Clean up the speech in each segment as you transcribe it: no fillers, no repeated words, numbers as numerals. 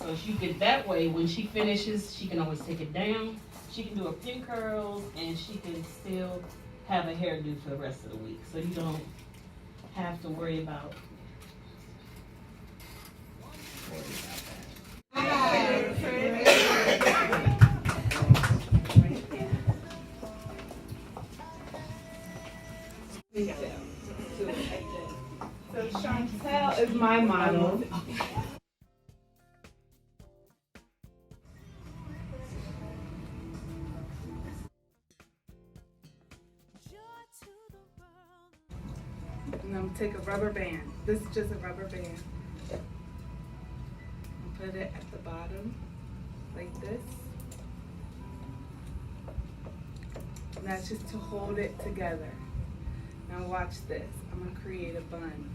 So she could, that way, when she finishes, she can always take it down. She can do her pin curls, and she can still have a hairdo for the rest of the week. So you don't have to worry about So Chantel is my model. And I'm gonna take a rubber band. This is just a rubber band. And put it at the bottom, like this. And that's just to hold it together. Now watch this. I'm gonna create a bun.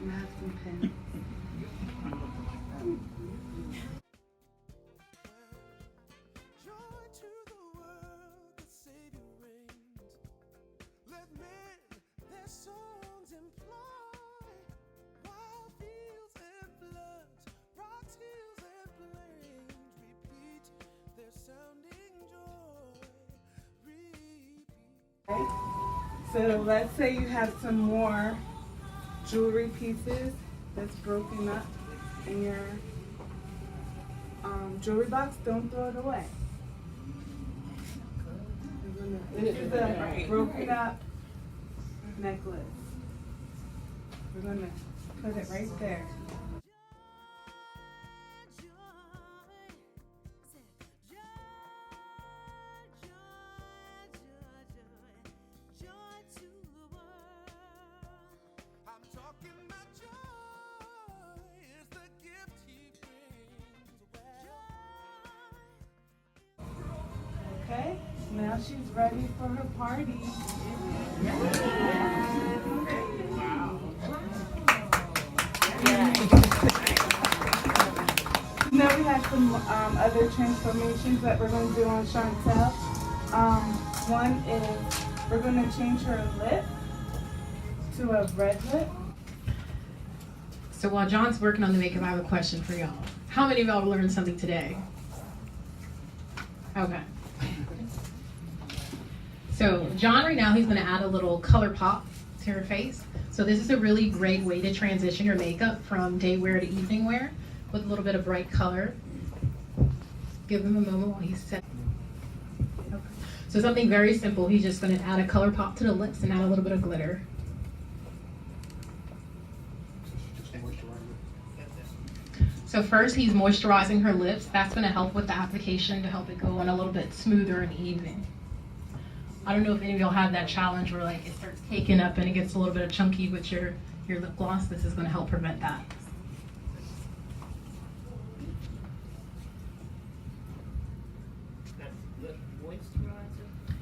And I have some pins. Okay. So let's say you have some more jewelry pieces that's broken up in your jewelry box. Don't throw it away. This is a broken up necklace. We're gonna put it right there. Okay, now she's ready for her party. Now we have some other transformations that we're going to do on Chantel. One is we're going to change her lip to a red lip. So while John's working on the makeup, I have a question for y'all. How many of y'all learned something today? Okay. So John right now, he's going to add a little color pop to her face. So this is a really great way to transition your makeup from day wear to evening wear with a little bit of bright color. Give him a moment while he's set. Okay. So something very simple. He's just going to add a color pop to the lips and add a little bit of glitter. So first he's moisturizing her lips. That's going to help with the application to help it go on a little bit smoother and even. I don't know if any of y'all have that challenge where like it starts taking up and it gets a little bit of chunky with your lip gloss. This is going to help prevent that.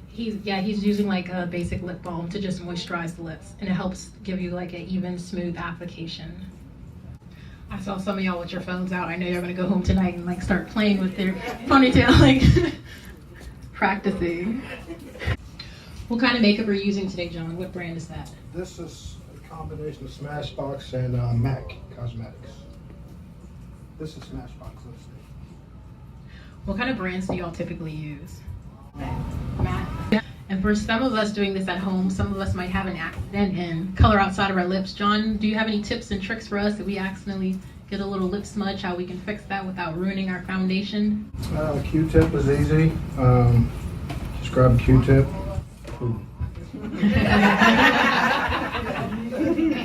He's using like a basic lip balm to just moisturize the lips, and it helps give you like an even, smooth application. I saw some of y'all with your phones out. I know you're gonna go home tonight and like start playing with their ponytail, like practicing. What kind of makeup are you using today, John? What brand is that? This is a combination of Smashbox and MAC Cosmetics. This is Smashbox lipstick. What kind of brands do y'all typically use? MAC. And for some of us doing this at home, some of us might have an accident and color outside of our lips. John, do you have any tips and tricks for us if we accidentally get a little lip smudge, how we can fix that without ruining our foundation? Q-tip is easy. Just grab a Q-tip.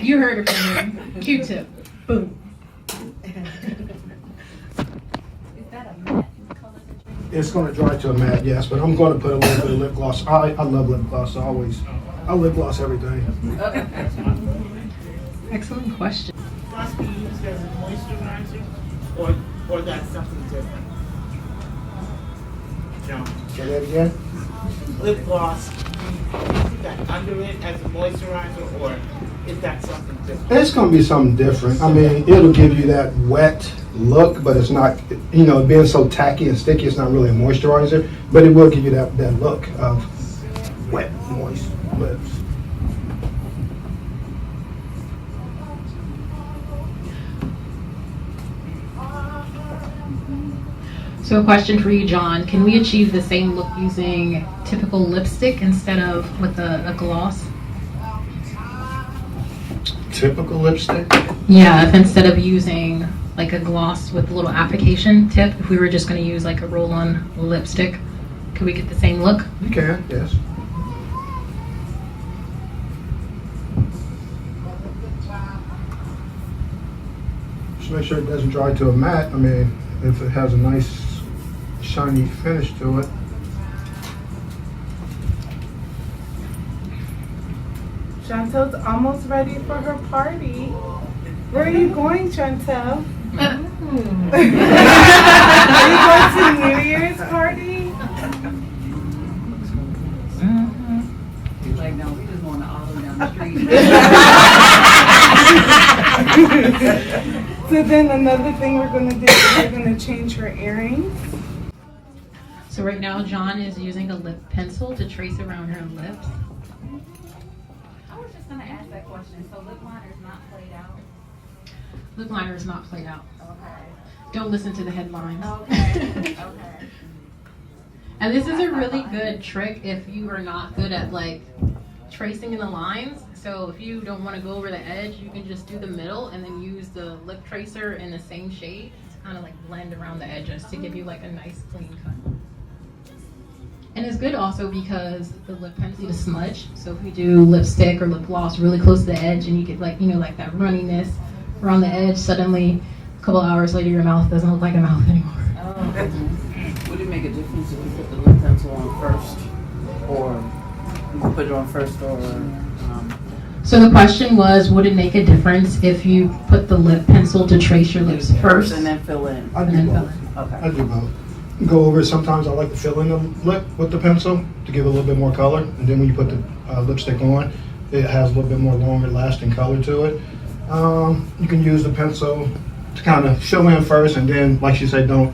You heard it from him. Q-tip. Boom. It's going to dry to a matte, yes, but I'm going to put a little bit of lip gloss. I love lip gloss. I lip gloss everything. Excellent question. Gloss be used as a moisturizer, or that's something different? No. Say that again? Lip gloss, is that under it as a moisturizer, or is that something different? It's going to be something different. I mean, it'll give you that wet look, but it's not, you know, being so tacky and sticky, it's not really a moisturizer, but it will give you that look of wet, moist lips. So a question for you, John. Can we achieve the same look using typical lipstick instead of with a gloss? Typical lipstick? Yeah, if instead of using like a gloss with a little application tip, if we were just going to use like a roll-on lipstick, could we get the same look? You can, yes. Just make sure it doesn't dry to a matte. I mean, if it has a nice shiny finish to it. Chantel's almost ready for her party. Where are you going, Chantel? Are you going to New Year's party? He's like, no, we just want to auto down the street. So then another thing we're going to do is we're going to change her earrings. So right now, John is using a lip pencil to trace around her lips. I was just going to ask that question. So lip liner is not played out? Lip liner is not played out. Okay. Don't listen to the headlines. Okay. Okay. And this is a really good trick if you are not good at like tracing in the lines. So if you don't want to go over the edge, you can just do the middle and then use the lip tracer in the same shade to kind of like blend around the edges to give you like a nice clean cut. And it's good also because the lip pencil to smudge. So if you do lipstick or lip gloss really close to the edge and you get like, you know, like that runniness around the edge, suddenly a couple hours later your mouth doesn't look like a mouth anymore. Would it make a difference if you put the lip pencil on first, or you can put it on first, or? So the question was, would it make a difference if you put the lip pencil to trace your lips first? And then fill in. I And do then both. fill Okay. I do both. Go over it. Sometimes I like to fill in the lip with the pencil to give it a little bit more color. And then when you put the lipstick on, it has a little bit more longer lasting color to it. You can use the pencil to kind of fill in first, and then, like she said, don't.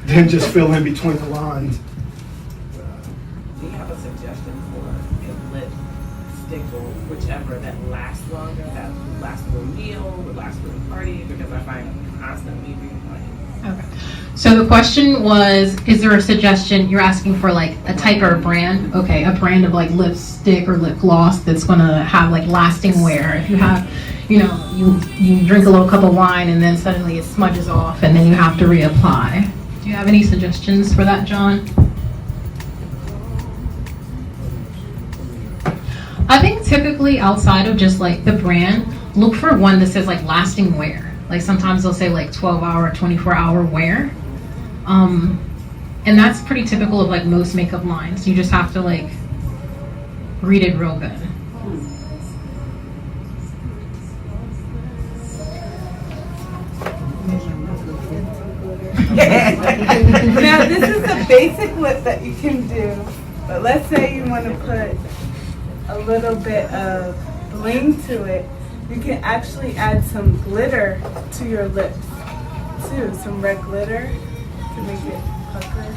Then just fill in between the lines. Do you have a suggestion for a lipstick or whichever that lasts longer, that lasts for a meal, that lasts for a party? Because I find constantly replaying. Okay. So the question was, is there a suggestion, you're asking for like a type or a brand? Okay, a brand of like lipstick or lip gloss that's gonna have like lasting wear. If you have, you know, you drink a little cup of wine and then suddenly it smudges off and then you have to reapply. Do you have any suggestions for that, John? I think typically outside of just like the brand, look for one that says like lasting wear. Like sometimes they'll say like 12-hour, 24-hour wear. And that's pretty typical of like most makeup lines. You just have to like read it real good. Now this is a basic lip that you can do, but let's say you want to put a little bit of bling to it. You can actually add some glitter to your lips too, some red glitter to make it pucker.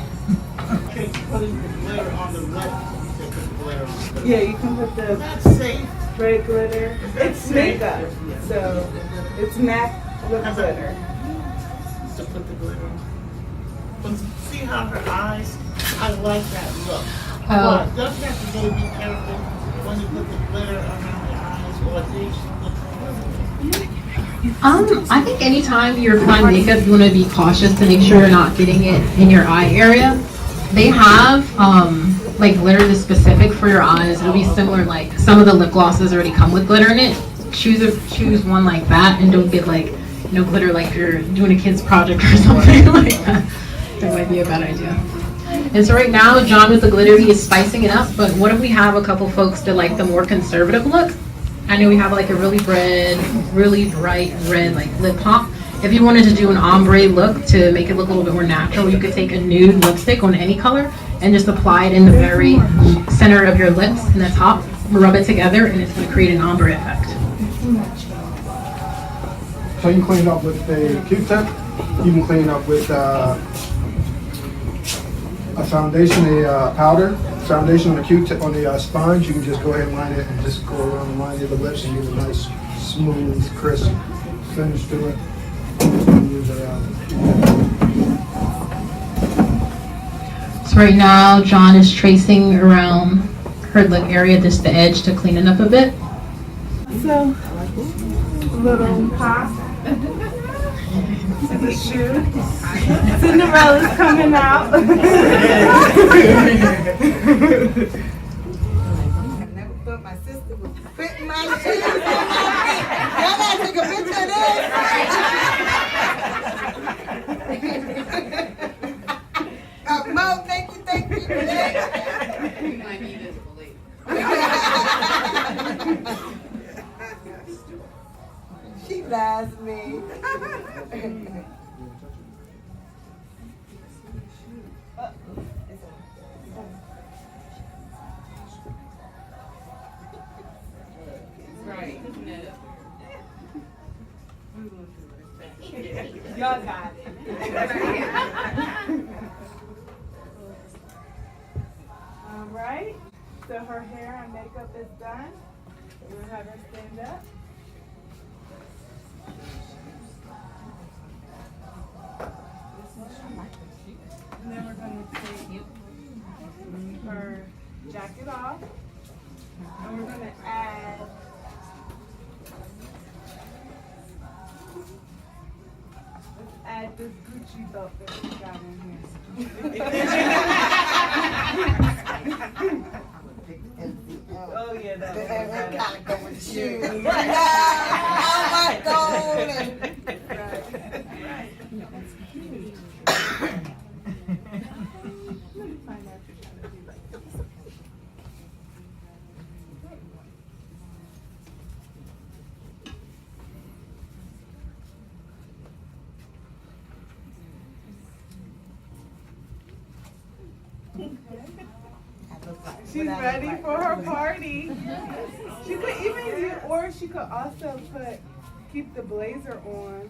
Okay, putting the glitter on the lip. You said put the glitter on the lip. Yeah, you can put the That's safe. red glitter. It's makeup, so it's MAC lip glitter. To put the glitter on. But see how her eyes, I like that look. But don't you have to really be careful when you put the glitter around the eyes, or these look. I think anytime you're applying makeup, you want to be cautious to make sure you're not getting it in your eye area. They have like glitter that's specific for your eyes. It'll be similar, like some of the lip glosses already come with glitter in it. Choose one like that, and don't get like glitter like you're doing a kid's project or something like that. That might be a bad idea. And so right now, John with the glitter, he is spicing it up. But what if we have a couple folks that like the more conservative look? I know we have like a really bright red like lip pop. If you wanted to do an ombre look to make it look a little bit more natural, you could take a nude lipstick on any color and just apply it in the very center of your lips and the top, rub it together, and it's going to create an ombre effect. So you can clean it up with a Q-tip. You can clean it up with a foundation, a powder foundation on the Q-tip on the sponge. You can just go ahead and line it and just go around the line of the lips and get a nice, smooth, crisp finish to it. Use So right now, John is tracing around her lip area, just the edge, to clean it up a bit. So, little pop. The shoe. Cinderella's coming out. I never thought my sister would fit my shoes on my feet. Y'all gotta take a picture of this. Mo, thank you for that. You might need this for later. She lies to me. Right. Y'all got it. All right. So her hair and makeup is done. We'll have her stand up. And then we're going to take her jacket off. And we're going to add this Gucci belt that we got in here. Oh yeah, that And gotta go with the shoes. Oh my God. She's ready for her party. She could even do, or she could also keep the blazer on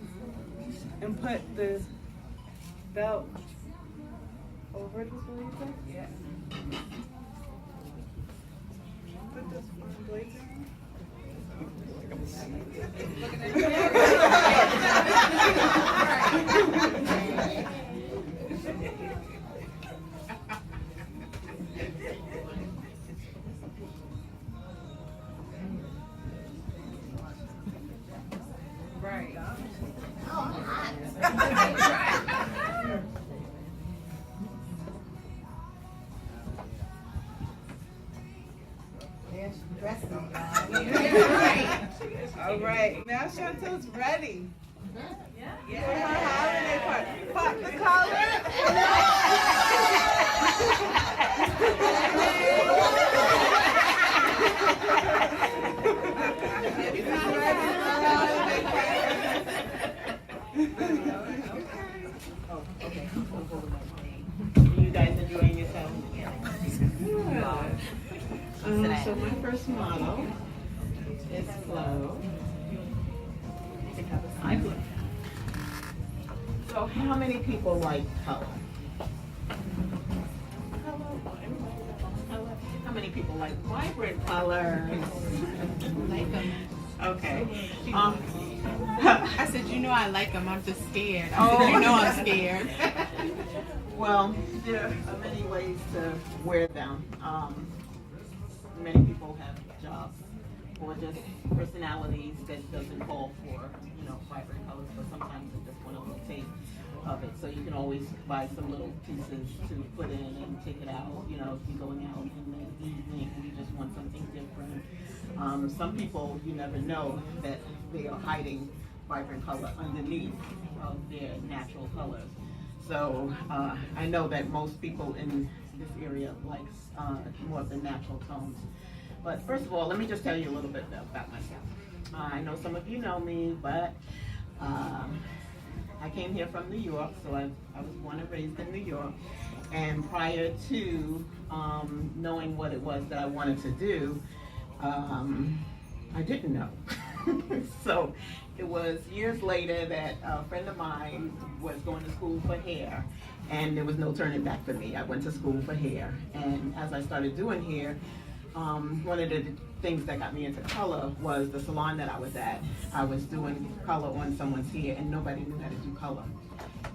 and put the belt over the blazer. Yeah. Put this blazer on. All right, now Chantel's ready. Yeah. For her holiday party. Pop the You guys enjoying yourselves? So my first model is Flo. You can have a side look. So how many people like color? How many people like vibrant colors? Like them. Okay. I said, you know I like them. I'm just scared. I said, you know I'm scared. Well, there are many ways to wear them. Many people have jobs or just personalities that doesn't call for, vibrant colors, but sometimes they just want a little taste of it. So you can always buy some little pieces to put in and take it out, if you're going out in the evening and you just want something different. Some people, you never know that they are hiding vibrant color underneath of their natural colors. So I know that most people in this area likes more of the natural tones. But first of all, let me just tell you a little bit about myself. I know some of you know me, but I came here from New York, so I was born and raised in New York. And prior to knowing what it was that I wanted to do, I didn't know. So it was years later that a friend of mine was going to school for hair, and there was no turning back for me. I went to school for hair, and as I started doing hair, one of the things that got me into color was the salon that I was at. I was doing color on someone's hair, and nobody knew how to do color,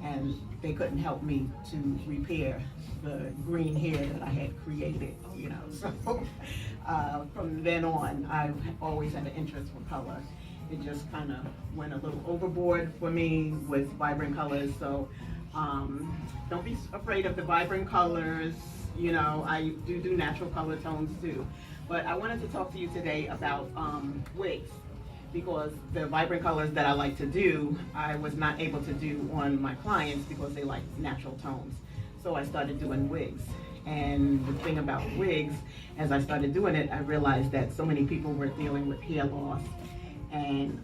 and they couldn't help me to repair the green hair that I had created, you know. So from then on, I've always had an interest for color. It just kind of went a little overboard for me with vibrant colors. So don't be afraid of the vibrant colors. You know, I do natural color tones too. But I wanted to talk to you today about wigs, because the vibrant colors that I like to do, I was not able to do on my clients because they like natural tones. So I started doing wigs. And the thing about wigs, as I started doing it, I realized that so many people were dealing with hair loss and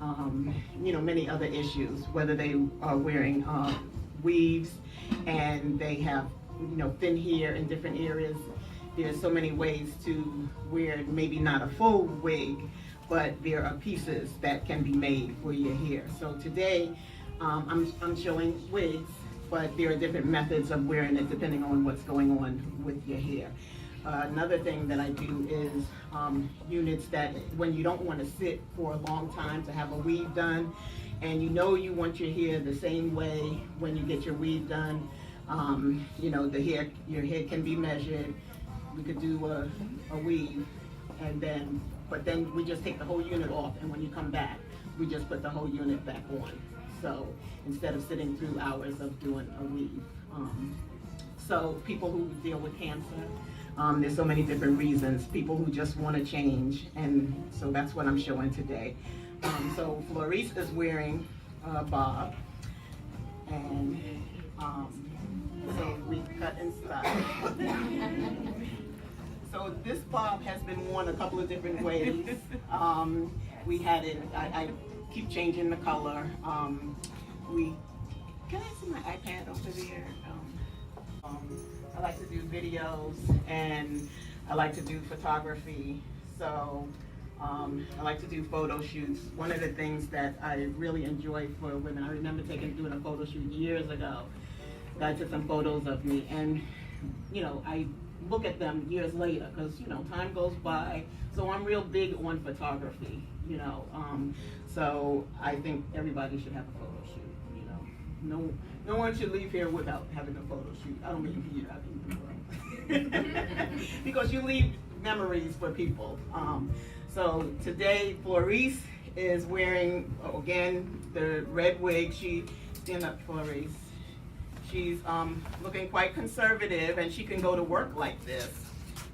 you know, many other issues, whether they are wearing weaves and they have, you know, thin hair in different areas. There's so many ways to wear maybe not a full wig, but there are pieces that can be made for your hair. So today I'm showing wigs, but there are different methods of wearing it depending on what's going on with your hair. Another thing that I do is units that when you don't want to sit for a long time to have a weave done, and you know you want your hair the same way when you get your weave done. You know, your hair can be measured. We could do a weave, and but then we just take the whole unit off, and when you come back, we just put the whole unit back on. So instead of sitting through hours of doing a weave. So people who deal with cancer, there's so many different reasons. People who just want to change, and so that's what I'm showing today. So Florice is wearing a bob, and so we cut and style. So this bob has been worn a couple of different ways. We had it, I keep changing the color. Can I see my iPad over there? I like to do videos and I like to do photography. So I like to do photo shoots. One of the things that I really enjoy for women, I remember doing a photo shoot years ago. I took some photos of me, and you know, I look at them years later because, you know, time goes by. So I'm real big on photography, you know. So I think everybody should have a photo shoot, you know. No one should leave here without having a photo shoot. I don't mean you, I mean the world. Because you leave memories for people. So today, Florice is wearing, again, the red wig. Stand up, Florice. She's looking quite conservative, and she can go to work like this.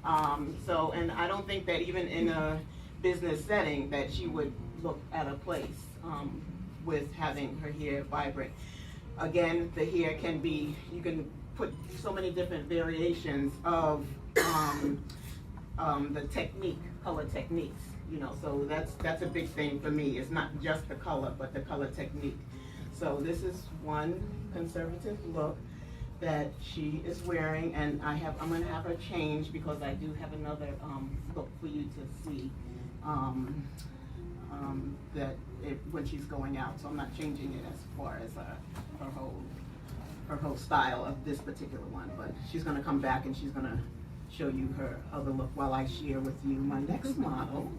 And I don't think that even in a business setting that she would look at a place with having her hair vibrant. Again, the hair can be, you can put so many different variations of the technique, color techniques, you know, so that's a big thing for me. It's not just the color, but the color technique. So this is one conservative look that she is wearing, and I'm going to have her change because I do have another look for you to see when she's going out. So I'm not changing it as far as her whole style of this particular one, but she's going to come back and she's going to show you her other look while I share with you my next model.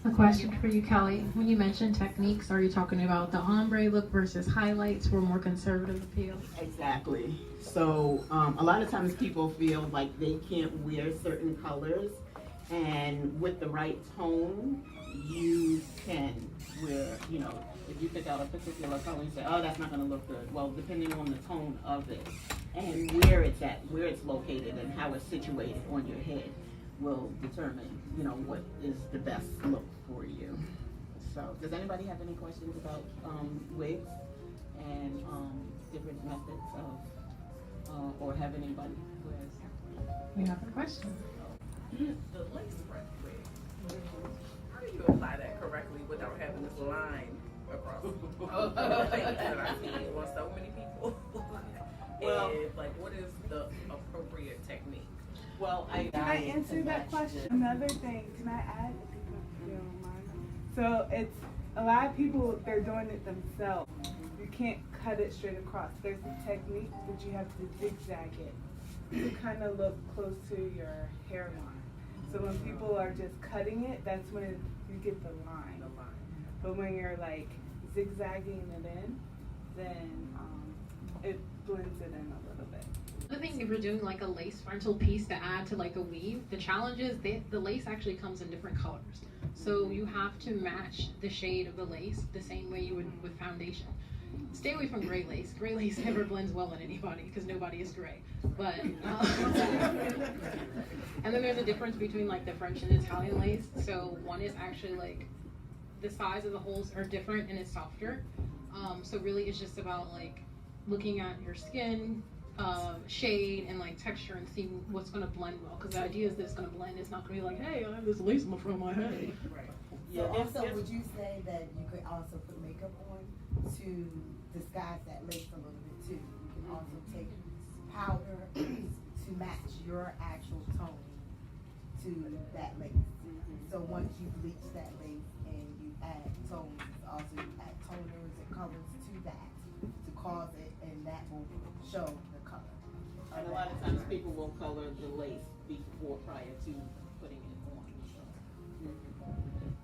A question for you, Kelly. When you mention techniques, are you talking about the ombre look versus highlights for more conservative appeal? Exactly. So a lot of times people feel like they can't wear certain colors, and with the right tone, you can wear, you know, if you pick out a particular color and say, oh, that's not going to look good. Well, depending on the tone of it and where it's at, where it's located, and how it's situated on your head will determine, you know, what is the best look for you. So, does anybody have any questions about wigs and different methods of, or have anybody who has? We have a question. The lace front wig, how do you apply that correctly without having this line across the face that I see on so many people? Well, and like, what is the appropriate technique? Well, Can I answer that question? Another thing, can I add? If you don't mind. So it's a lot of people, they're doing it themselves. You can't cut it straight across. There's a technique that you have to zigzag it to kind of look close to your hairline. So when people are just cutting it, that's when you get the line. But when you're like zigzagging it in, then it blends it in a little bit. The thing, if you're doing like a lace frontal piece to add to like a weave, the challenge is the lace actually comes in different colors. So you have to match the shade of the lace the same way you would with foundation. Stay away from gray lace. Gray lace never blends well on anybody because nobody is gray. But and then there's a difference between like the French and Italian lace. So one is actually like the size of the holes are different and it's softer. So really it's just about like looking at your skin, shade and like texture and seeing what's going to blend well. Because the idea is that it's going to blend. It's not going to be like, hey, I have this lace in the front of my head. So also, would you say that you could also put makeup on to disguise that lace a little bit too? You can also take powder to match your actual tone to that lace. So once you bleach that lace and you add tones, also you add toners and colors to that to cause it, and that will show the color. And a lot of times people will color the lace before, prior to putting it on.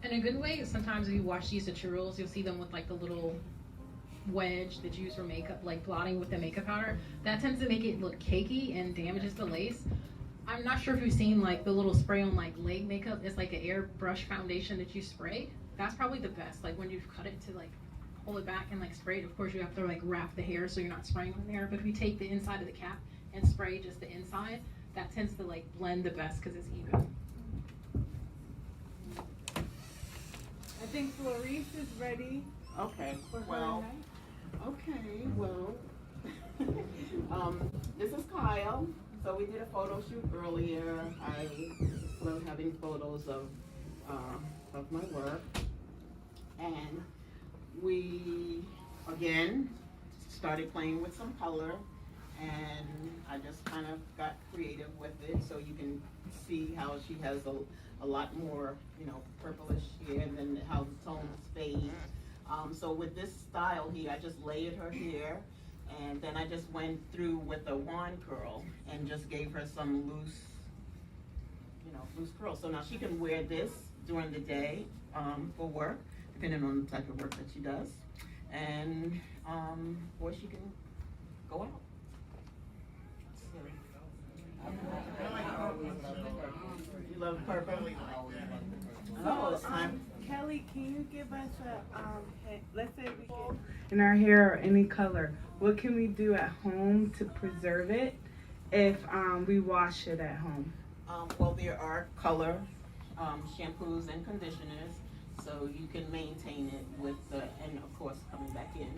And a good way is sometimes if you watch these tutorials, you'll see them with like the little wedge that you use for makeup, like blotting with the makeup powder. That tends to make it look cakey and damages the lace. I'm not sure if you've seen like the little spray on like leg makeup. It's like an airbrush foundation that you spray. That's probably the best. Like when you've cut it to like pull it back and like spray it. Of course you have to like wrap the hair so you're not spraying on the hair. But if you take the inside of the cap and spray just the inside, that tends to like blend the best because it's even. I think Clarice is ready. Okay, for her well, night. okay, well, this is Kyle. So we did a photo shoot earlier. I love having photos of my work. And we, again, started playing with some color. And I just kind of got creative with it. So you can see how she has a lot more, you know, purplish hair, and then how the tones fade. So with this style here, I just layered her hair. And then I just went through with a wand curl and just gave her some loose, you know, loose curls. So now she can wear this during the day for work, depending on the type of work that she does. And, or she can go out. You love purple? Oh, it's time. Kelly, can you give us a, let's say we get in our hair or any color, what can we do at home to preserve it if we wash it at home? Well, there are color shampoos and conditioners, so you can maintain it with the, and of course coming back in,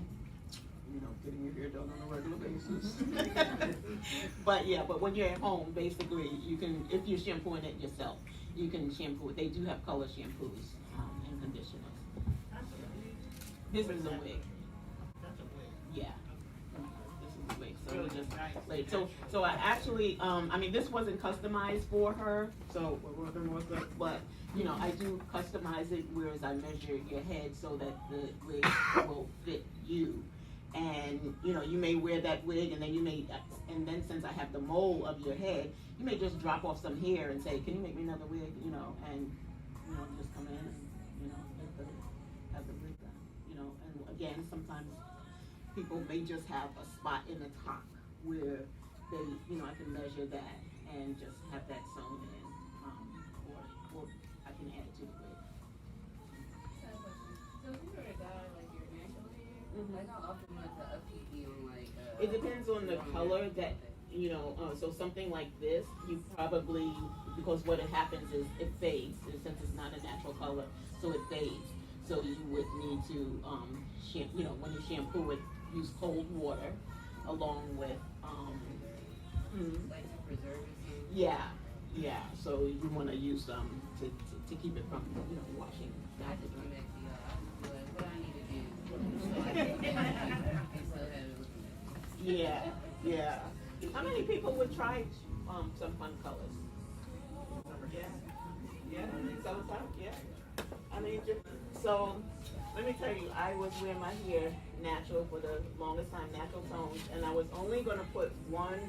you know, getting your hair done on a regular basis. But yeah, but when you're at home, basically, you can, if you're shampooing it yourself, you can shampoo it. They do have color shampoos and conditioners. This is a wig. That's a wig. Yeah. This is a wig. So we just laid. So I actually, I mean, this wasn't customized for her. So we're working with it, but you know, I do customize it. Whereas I measure your head so that the wig will fit you. And you know, you may wear that wig, and then you may, and then since I have the mold of your head, you may just drop off some hair and say, "Can you make me another wig?" You know, and you know, just come in and you know, have the wig done. You know, and again, sometimes people may just have a spot in the top where they, you know, I can measure that and just have that sewn in, or I can add to the wig. So if you were a guy like your natural hair, like how often you have to upkeep you like? It depends on the color that, you know, so something like this, you probably, because what it happens is it fades, and since it's not a natural color, so it fades. So you would need to, you know, when you shampoo it, use cold water along with, Like to preserve it? yeah, so you want to use them to keep it from, you know, washing. I just went back to y'all. I was like, what I need to do so I can still have it looking nice. Yeah. How many people would try some fun colors? Yeah. So, yeah. I mean, so let me tell you, I was wearing my hair natural for the longest time, natural tones, and I was only going to put one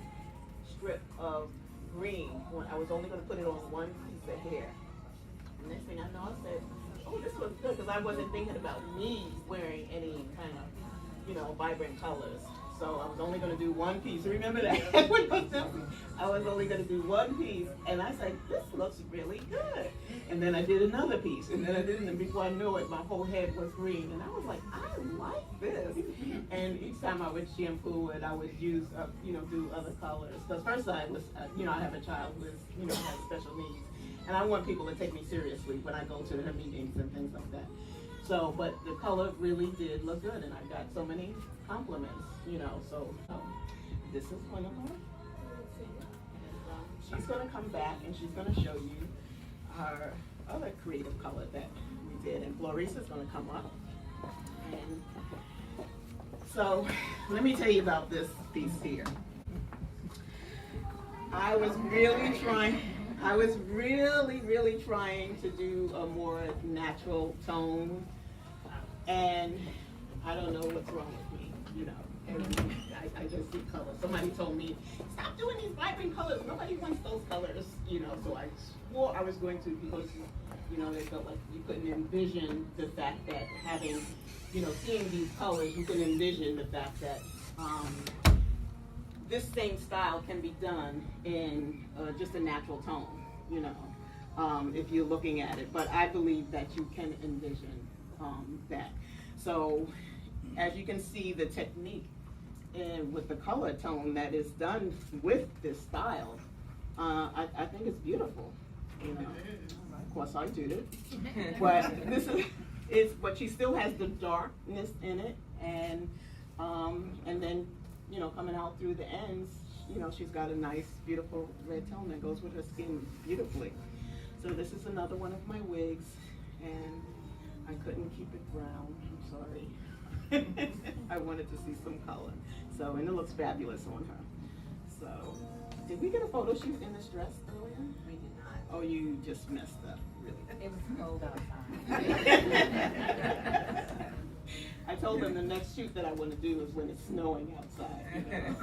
strip of green. I was only going to put it on one piece of hair. And next thing I know, I said, oh, this looks good, because I wasn't thinking about me wearing any kind of, you know, vibrant colors. So I was only going to do one piece. Remember that? I was only going to do one piece, and I said, this looks really good. And then I did another piece, and then I did it, and before I knew it, my whole head was green. And I was like, I like this. And each time I would shampoo it, I would use, you know, do other colors. Because first I was, you know, I have a child who is, you know, has special needs. And I want people to take me seriously when I go to her meetings and things like that. So, but the color really did look good, and I got so many compliments, you know, so this is one of her. She's going to come back and she's going to show you our other creative color that we did, and Florissa's going to come up. And so let me tell you about this piece here. I was really trying to do a more natural tone, and I don't know what's wrong with me, you know. I just see color. Somebody told me, stop doing these vibrant colors. Nobody wants those colors, you know. So I swore I was going to, because, you know, they felt like you couldn't envision the fact that having, you know, seeing these colors, you can envision the fact that this same style can be done in just a natural tone, you know, if you're looking at it. But I believe that you can envision that. So as you can see, the technique and with the color tone that is done with this style, I think it's beautiful, you know. Of course I did it, but this is but she still has the darkness in it, and then, you know, coming out through the ends, you know, she's got a nice beautiful red tone that goes with her skin beautifully. So this is another one of my wigs, and I couldn't keep it brown, I'm sorry. I wanted to see some color. So, and it looks fabulous on her. So, did we get a photo shoot in this dress earlier? We did not. Oh, you just messed up, really. It was cold outside. I told them the next shoot that I want to do is when it's snowing outside. You know?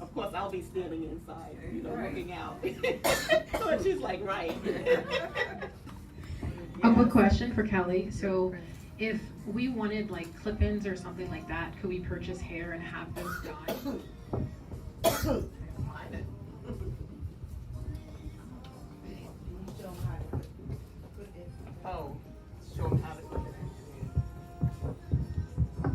Of course, I'll be standing inside, you know, looking out. So she's like, right. A quick question for Kelly. So if we wanted like clip-ins or something like that, could we purchase hair and have those dyed? Oh, show them how to put it in.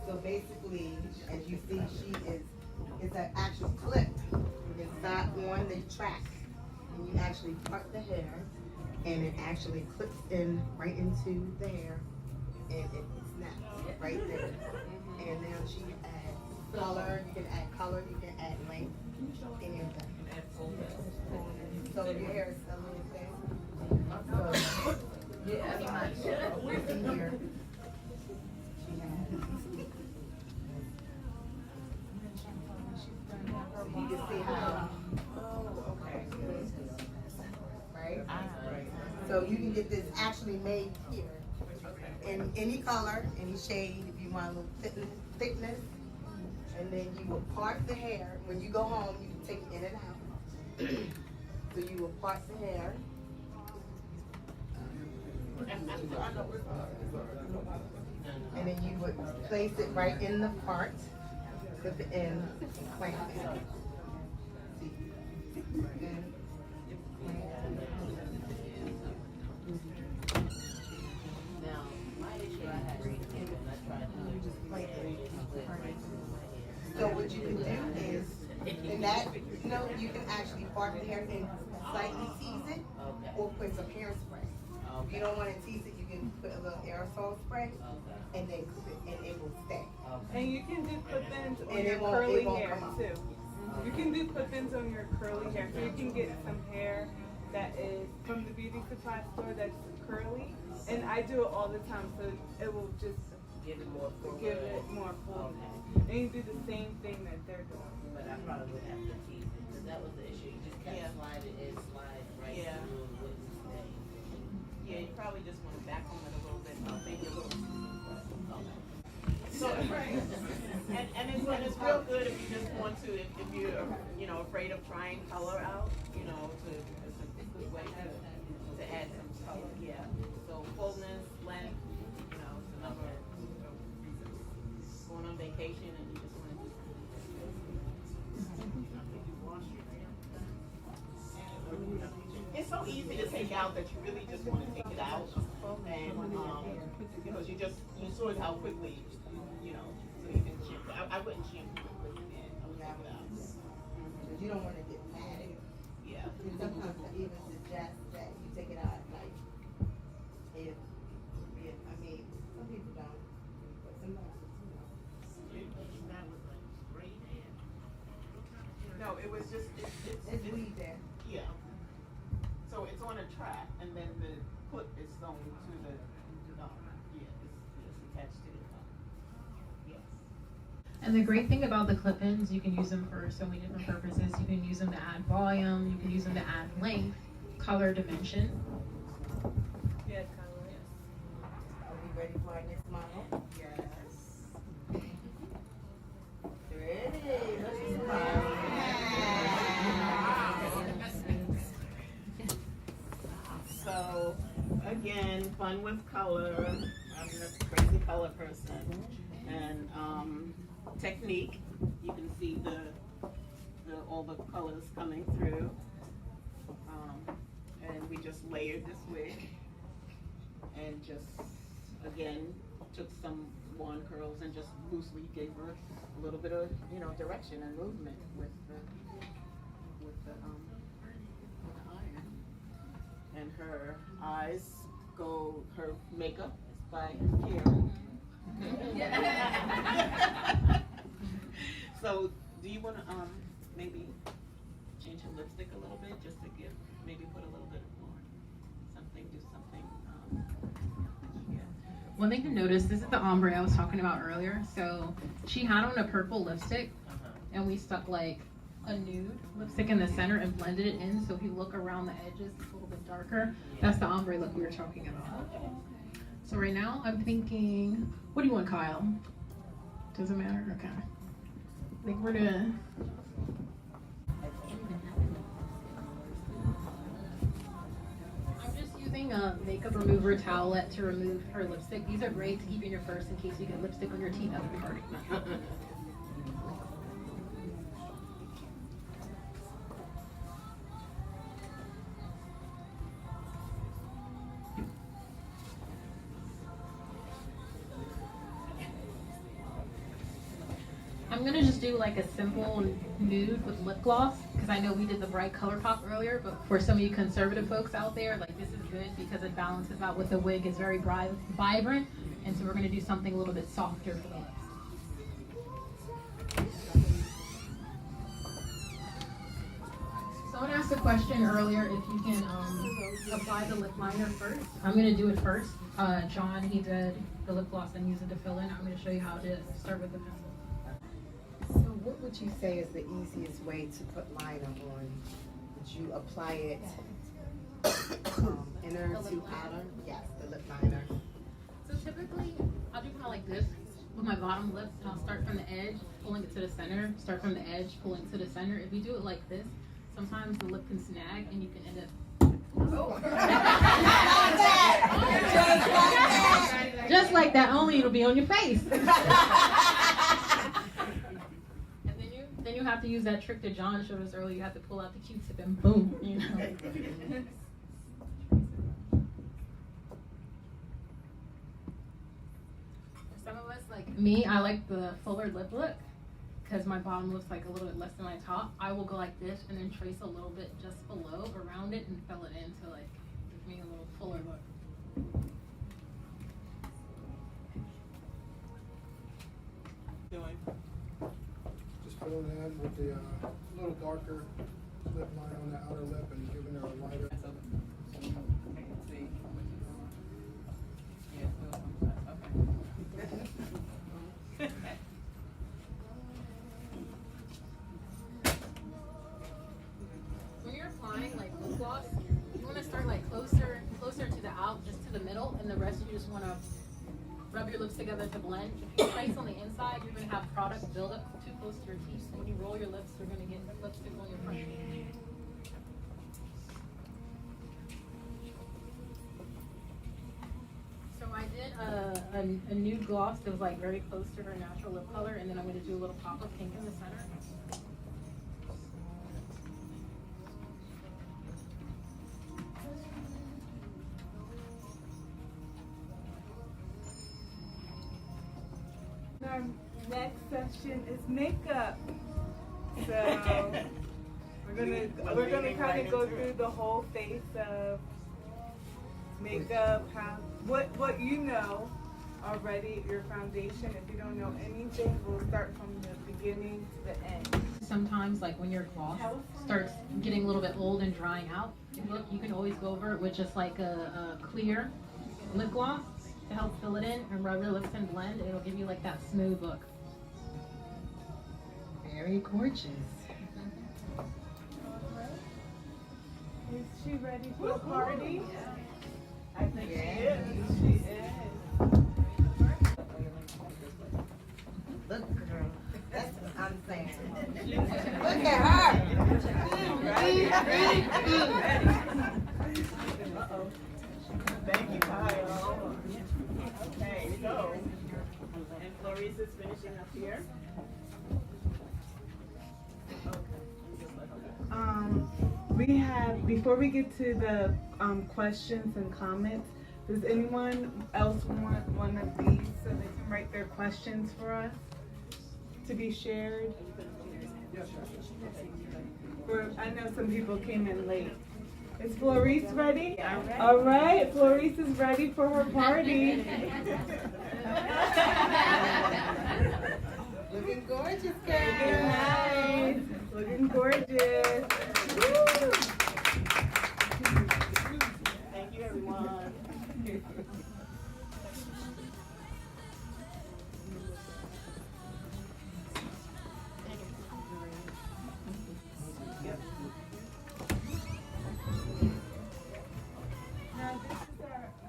So basically, as you see, it's an actual clip. It's not on the track. And you actually part the hair, and it actually clips in right into the hair, and it snaps right there. And now she can add color, you can add color, you can add length, anything. So your hair is a little thin. So, we see here. You can see how. Oh, okay. Right? So you can get this actually made here in any color, any shade, if you want a little thickness. And then you will part the hair. When you go home, you can take it in and out. So you will part the hair. And then you would place it right in the part with the end plant it. Now, my issue I had was when I tried to just play So what you can do is, in that, you know, you can actually part the hair and slightly tease it, or put some hairspray. If you don't want to tease it, you can put a little aerosol spray, and then clip it, and it will stay. And you can do clip-ins on And your it won't curly come hair out. too. You can do clip-ins on your curly hair. So you can get some hair that is from the beauty supply store that's curly. And I do it all the time, so it will just give it more full. give it more fullness. And you do the same thing that they're doing. But I probably would have to tease it. 'Cause that was the issue. You just kept Yeah. sliding it, slide right Yeah. through and wouldn't stay. Yeah, you probably just want to back on it a little bit, maybe a little. So, and it's real good if you just want to, if you're, you know, afraid of trying color out, you know, it's a good way to add some color, yeah. So fullness, length, you know, it's a number of reasons. Going on vacation and you just want to do something. It's so easy to take out that you really just want to take it out, and because you saw how quickly, you know, so you can shampoo. I wouldn't shampoo it and take it out. Because you don't want to get mad. Yeah. And sometimes I even suggest that you take it out at night. If I mean, some people don't, but sometimes you know. No, it was just, It's weed there. yeah. So it's on a track, and then the hook is sewn to the, it's attached to the, yes. And the great thing about the clip-ins, you can use them for so many different purposes. You can use them to add volume, you can use them to add length, color, dimension. Yeah, color, yes. Are we ready for our next model? Yes. Ready. So, again, fun with color. I'm a crazy color person. And technique, you can see all the colors coming through. And we just layered this wig. And just, again, took some wand curls and just loosely gave her a little bit of, you know, direction and movement with the iron. And her eyes go, her makeup is by Karen. So, do you want to maybe change her lipstick a little bit, just to give, maybe put a little bit more, something, do something, yeah. One thing to notice, this is the ombre I was talking about earlier. So she had on a purple lipstick, and we stuck like a nude lipstick in the center and blended it in. So if you look around the edges, it's a little bit darker. That's the ombre look we were talking about. So right now I'm thinking, what do you want, Kyle? Doesn't matter? Okay. I think we're gonna. I'm just using a makeup remover towelette to remove her lipstick. These are great to keep in your purse in case you get lipstick on your teeth at the party. I'm gonna just do like a simple nude with lip gloss because I know we did the bright color pop earlier, but for some of you conservative folks out there, like this is good because it balances out with the wig. It's very bright, vibrant, and so we're gonna do something a little bit softer for the lips. Someone asked a question earlier if you can apply the lip liner first. I'm gonna do it first. John, he did the lip gloss and used it to fill in. I'm gonna show you how to start with the pencil. So what would you say is the easiest way to put liner on? Would you apply it inner to outer? Yes, the lip liner. So typically, I'll do kind of like this with my bottom lip, and I'll start from the edge, pulling it to the center, start from the edge, pulling it to the center. If you do it like this, sometimes the lip can snag and you can end up just like that, only it'll be on your face. And then you have to use that trick that John showed us earlier. You have to pull out the Q-tip and boom, you know. For some of us, like me, I like the fuller lip look because my bottom looks like a little bit less than my top. I will go like this and then trace a little bit just below, around it, and fill it in to like give me a little fuller look. Doing. Just filling in with the little darker lip line on the outer lip and giving her a lighter. your lips together to blend. If you trace on the inside, you're gonna have product build up too close to your teeth. So when you roll your lips, you're gonna get lipstick on your front teeth. So I did a nude gloss that was like very close to her natural lip color, and then I'm gonna do a little pop of pink in the center. Our next session is makeup. So we're gonna kind of go through the whole face of makeup, how what you know already, your foundation. If you don't know anything, we'll start from the beginning to the end. Sometimes, like when your gloss starts getting a little bit old and drying out, you can always go over it with just like a clear lip gloss to help fill it in and rub your lips and blend. It'll give you like that smooth look. Very gorgeous. Is she ready for the party? I think she is. She is. Look, girl, that's what I'm saying. Look at her. Uh-oh. Thank you, Kyle. Okay, so, and Clarice is finishing up here. We have, before we get to the questions and comments, does anyone else want one of these so they can write their questions for us to be shared? I know some people came in late. Is Florice ready? All right, Florice is ready for her party. Looking gorgeous, girl. Looking nice. Looking gorgeous. Woo. Thank you, everyone. Now this is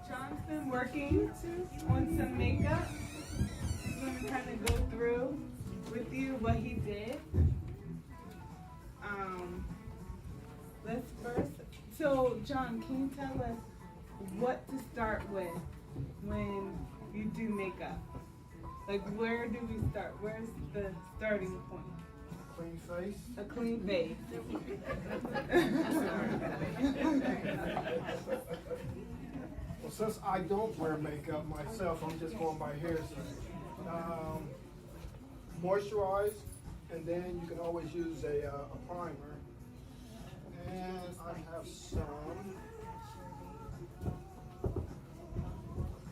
John's been working on some makeup. He's going to kind of go through with you what he did. Let's first. So John, can you tell us what to start with when you do makeup? Like where do we start? Where's the starting point? Clean face. A clean face. Well, since I don't wear makeup myself, I'm just going by hearsay. Moisturize, and then you can always use a primer. And I have some.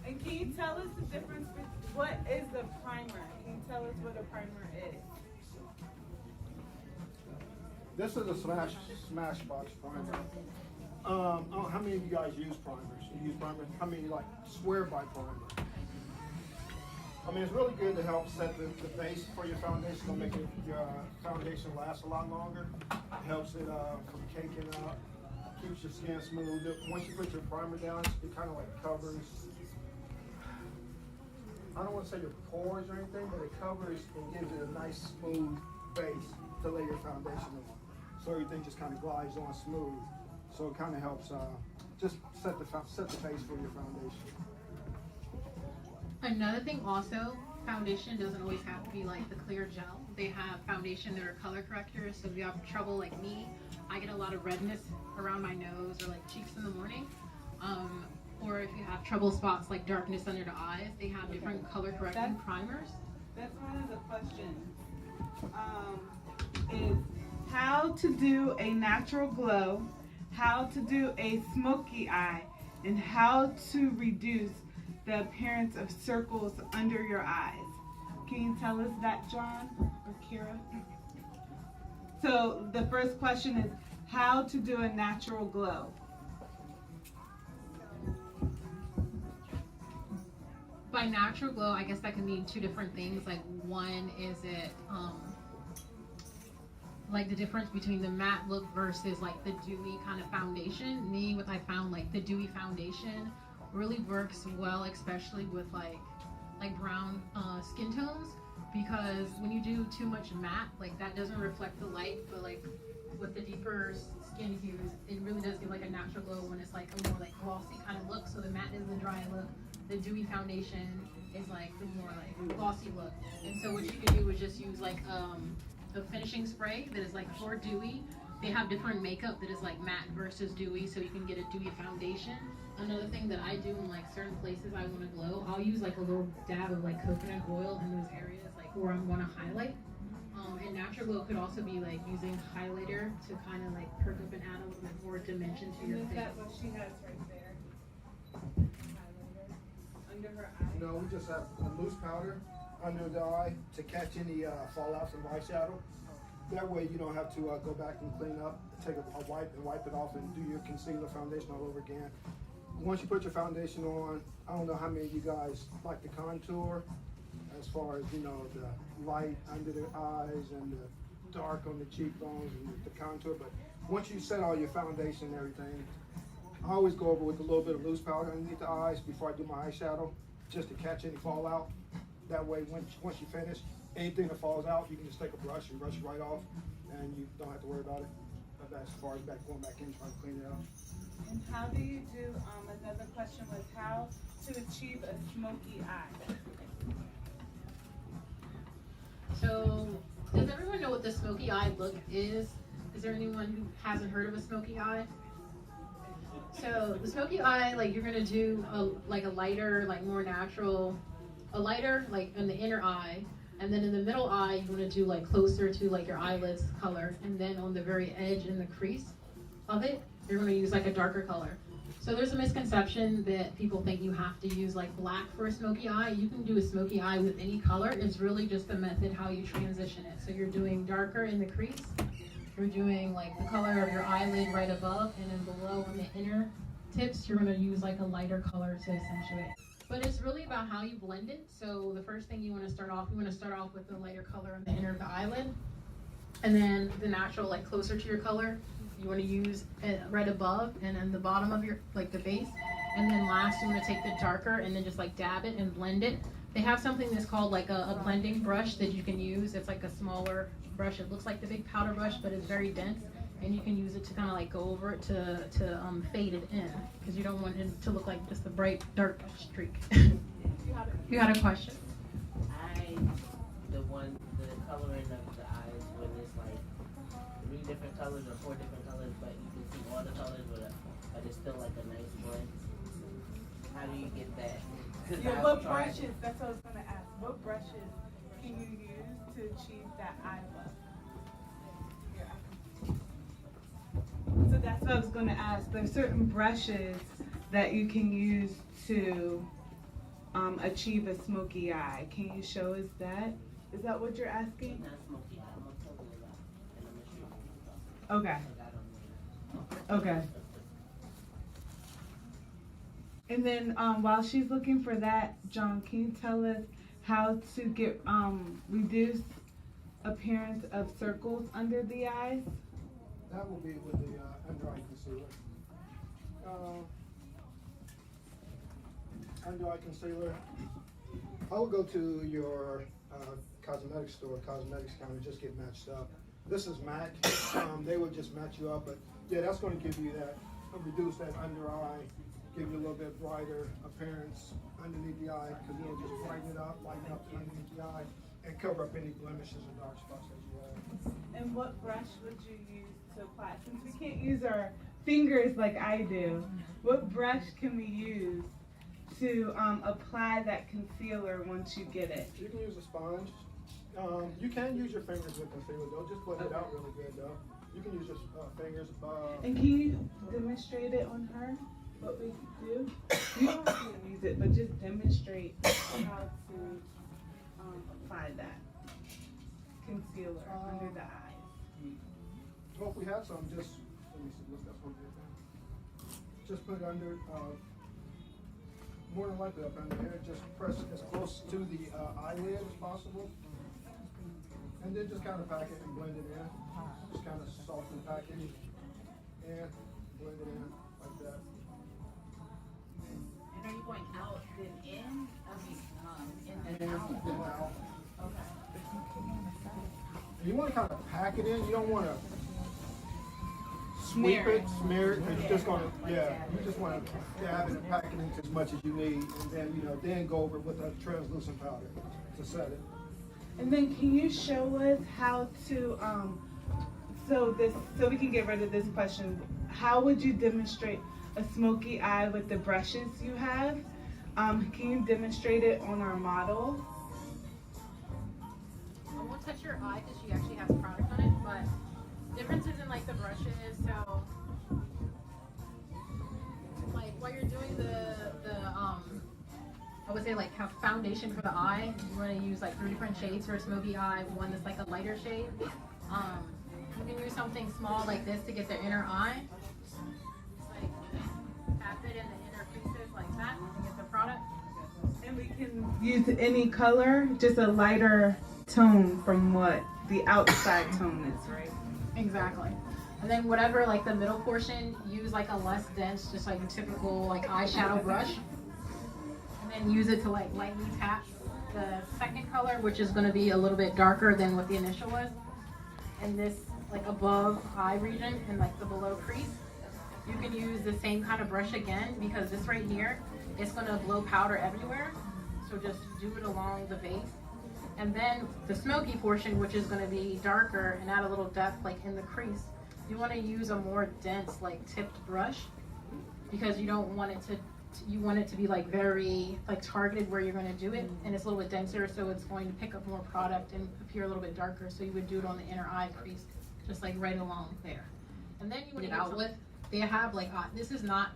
And can you tell us the difference between what is the primer? Can you tell us what a primer is? This is a Smashbox primer. I don't know how many of you guys use primers? You use primers? How many like swear by primer? I mean, it's really good to help set the base for your foundation. It'll make your foundation last a lot longer. It helps it from caking up, keeps your skin smooth. Once you put your primer down, it kind of like covers, I don't want to say your pores or anything, but it covers and gives it a nice smooth base to lay your foundation on. So everything just kind of glides on smooth. So it kind of helps just set the base for your foundation. Another thing also, foundation doesn't always have to be like the clear gel. They have foundation that are color correctors. So if you have trouble like me, I get a lot of redness around my nose or like cheeks in the morning. Or if you have trouble spots like darkness under the eyes, they have different color correcting primers. That's one of the questions. Is how to do a natural glow, how to do a smoky eye, and how to reduce the appearance of circles under your eyes. Can you tell us that, John or Kira? So the first question is how to do a natural glow. By natural glow, I guess that can mean two different things. Like one is it like the difference between the matte look versus like the dewy kind of foundation. Me, what I found, like the dewy foundation really works well, especially with like like brown skin tones, because when you do too much matte, like that doesn't reflect the light, but like with the deeper skin hues, it really does give like a natural glow when it's like a more like glossy kind of look. So the matte is the dry look, the dewy foundation is like the more like glossy look. And so what you can do is just use like a finishing spray that is like for dewy. They have different makeup that is like matte versus dewy, so you can get a dewy foundation. Another thing that I do in like certain places I want to glow, I'll use like a little dab of like coconut oil in those areas like where I want to highlight. And natural glow could also be like using highlighter to kind of like perk up and add a little bit more dimension to your Is face. that what she has right there? Highlighter under her eye? No, we just have a loose powder under the eye to catch any fallouts of eyeshadow. That way you don't have to go back and clean up, take a wipe and wipe it off and do your concealer foundation all over again. Once you put your foundation on, I don't know how many of you guys like the contour, as far as, you know, the light under the eyes and the dark on the cheekbones and the contour, but once you set all your foundation and everything, I always go over with a little bit of loose powder underneath the eyes before I do my eyeshadow, just to catch any fallout. That way, once you finish, anything that falls out, you can just take a brush and brush it right off, and you don't have to worry about it. But that's as far as going back in, trying to clean it out. And how do you do, another question was how to achieve a smoky eye? So, does everyone know what the smoky eye look is? Is there anyone who hasn't heard of a smoky eye? So, the smoky eye, like you're gonna do a lighter, like more natural, a lighter like in the inner eye, and then in the middle eye, you wanna do like closer to like your eyelids color, and then on the very edge in the crease of it, you're gonna use like a darker color. So there's a misconception that people think you have to use like black for a smoky eye. You can do a smoky eye with any color. It's really just the method how you transition it. So you're doing darker in the crease. You're doing like the color of your eyelid right above, and then below on the inner tips, you're gonna use like a lighter color to accentuate. But it's really about how you blend it. So the first thing you wanna start off with the lighter color on the inner of the eyelid. And then the natural, like closer to your color, you want to use it right above and then the bottom of your, like the base. And then last, you want to take the darker and then just like dab it and blend it. They have something that's called like a blending brush that you can use. It's like a smaller brush. It looks like the big powder brush, but it's very dense. And you can use it to kind of like go over it to fade it in, because you don't want it to look like just a bright dark streak. You had a question? The coloring of the eyes when it's like 3 different colors or 4 different colors, but you can see all the colors, but it's still like a nice blend. How do you get that? Yeah, what brushes, that's what I was gonna ask, what brushes can you use to achieve that eye look? So that's what I was gonna ask, there's certain brushes that you can use to achieve a smoky eye. Can you show us that? Is that what you're asking? Not smoky eye, I'm gonna tell you about it, and I'm gonna show you. Okay. Okay. And then while she's looking for that, John, can you tell us how to get reduced appearance of circles under the eyes? That will be with the under eye concealer. Under eye concealer, I will go to your cosmetics store, cosmetics counter, just get matched up. This is MAC. They would just match you up, but yeah, that's going to give you that, reduce that under eye, give you a little bit brighter appearance underneath the eye, because it'll just brighten it up, lighten up underneath the eye, and cover up any blemishes or dark spots that you have. And what brush would you use to apply? Since we can't use our fingers like I do, what brush can we use to apply that concealer once you get it? You can use a sponge. You can use your fingers with concealer though, just blend it out really good though. You can use your fingers. And can you demonstrate it on her, what we do? You don't have to use it, but just demonstrate how to apply that concealer under the eyes. Well, if we have some, just, let me see, what's that supposed to be? Just put it under, more than likely up under here, just press it as close to the eyelid as possible. And then just kind of pack it and blend it in. Just kind of soften the package and blend it in like that. And are you going out then in? I mean, in And then it's You want to kind of pack it in. You don't want to sweep it, smear it, because you're just going to, you just want to dab it and pack it in as much as you need, and then, then go over it with a translucent powder to set it. And then can you show us how to, so we can get rid of this question, how would you demonstrate a smoky eye with the brushes you have? Can you demonstrate it on our model? I won't touch your eye because she actually has product on it, but differences in like the brushes. So like while you're doing I would say like have foundation for the eye, you want to use like 3 different shades for a smoky eye. One that's like a lighter shade. You can use something small like this to get the inner eye. Just like tap it in the inner creases like that to get the product. And we can use any color, just a lighter tone from what the outside tone is, right? Exactly. And then whatever, like the middle portion, use like a less dense, just like a typical like eyeshadow brush. And then use it to like lightly tap the second color, which is going to be a little bit darker than what the initial was. And this like above eye region and like the below crease. You can use the same kind of brush again because this right here, it's going to blow powder everywhere. So just do it along the base. And then the smoky portion, which is going to be darker and add a little depth like in the crease, you want to use a more dense like tipped brush because you don't want it to, you want it to be like very like targeted where you're going to do it, and it's a little bit denser, so it's going to pick up more product and appear a little bit darker. So you would do it on the inner eye crease, just like right along there. And then you want to get out with, they have like, this is not,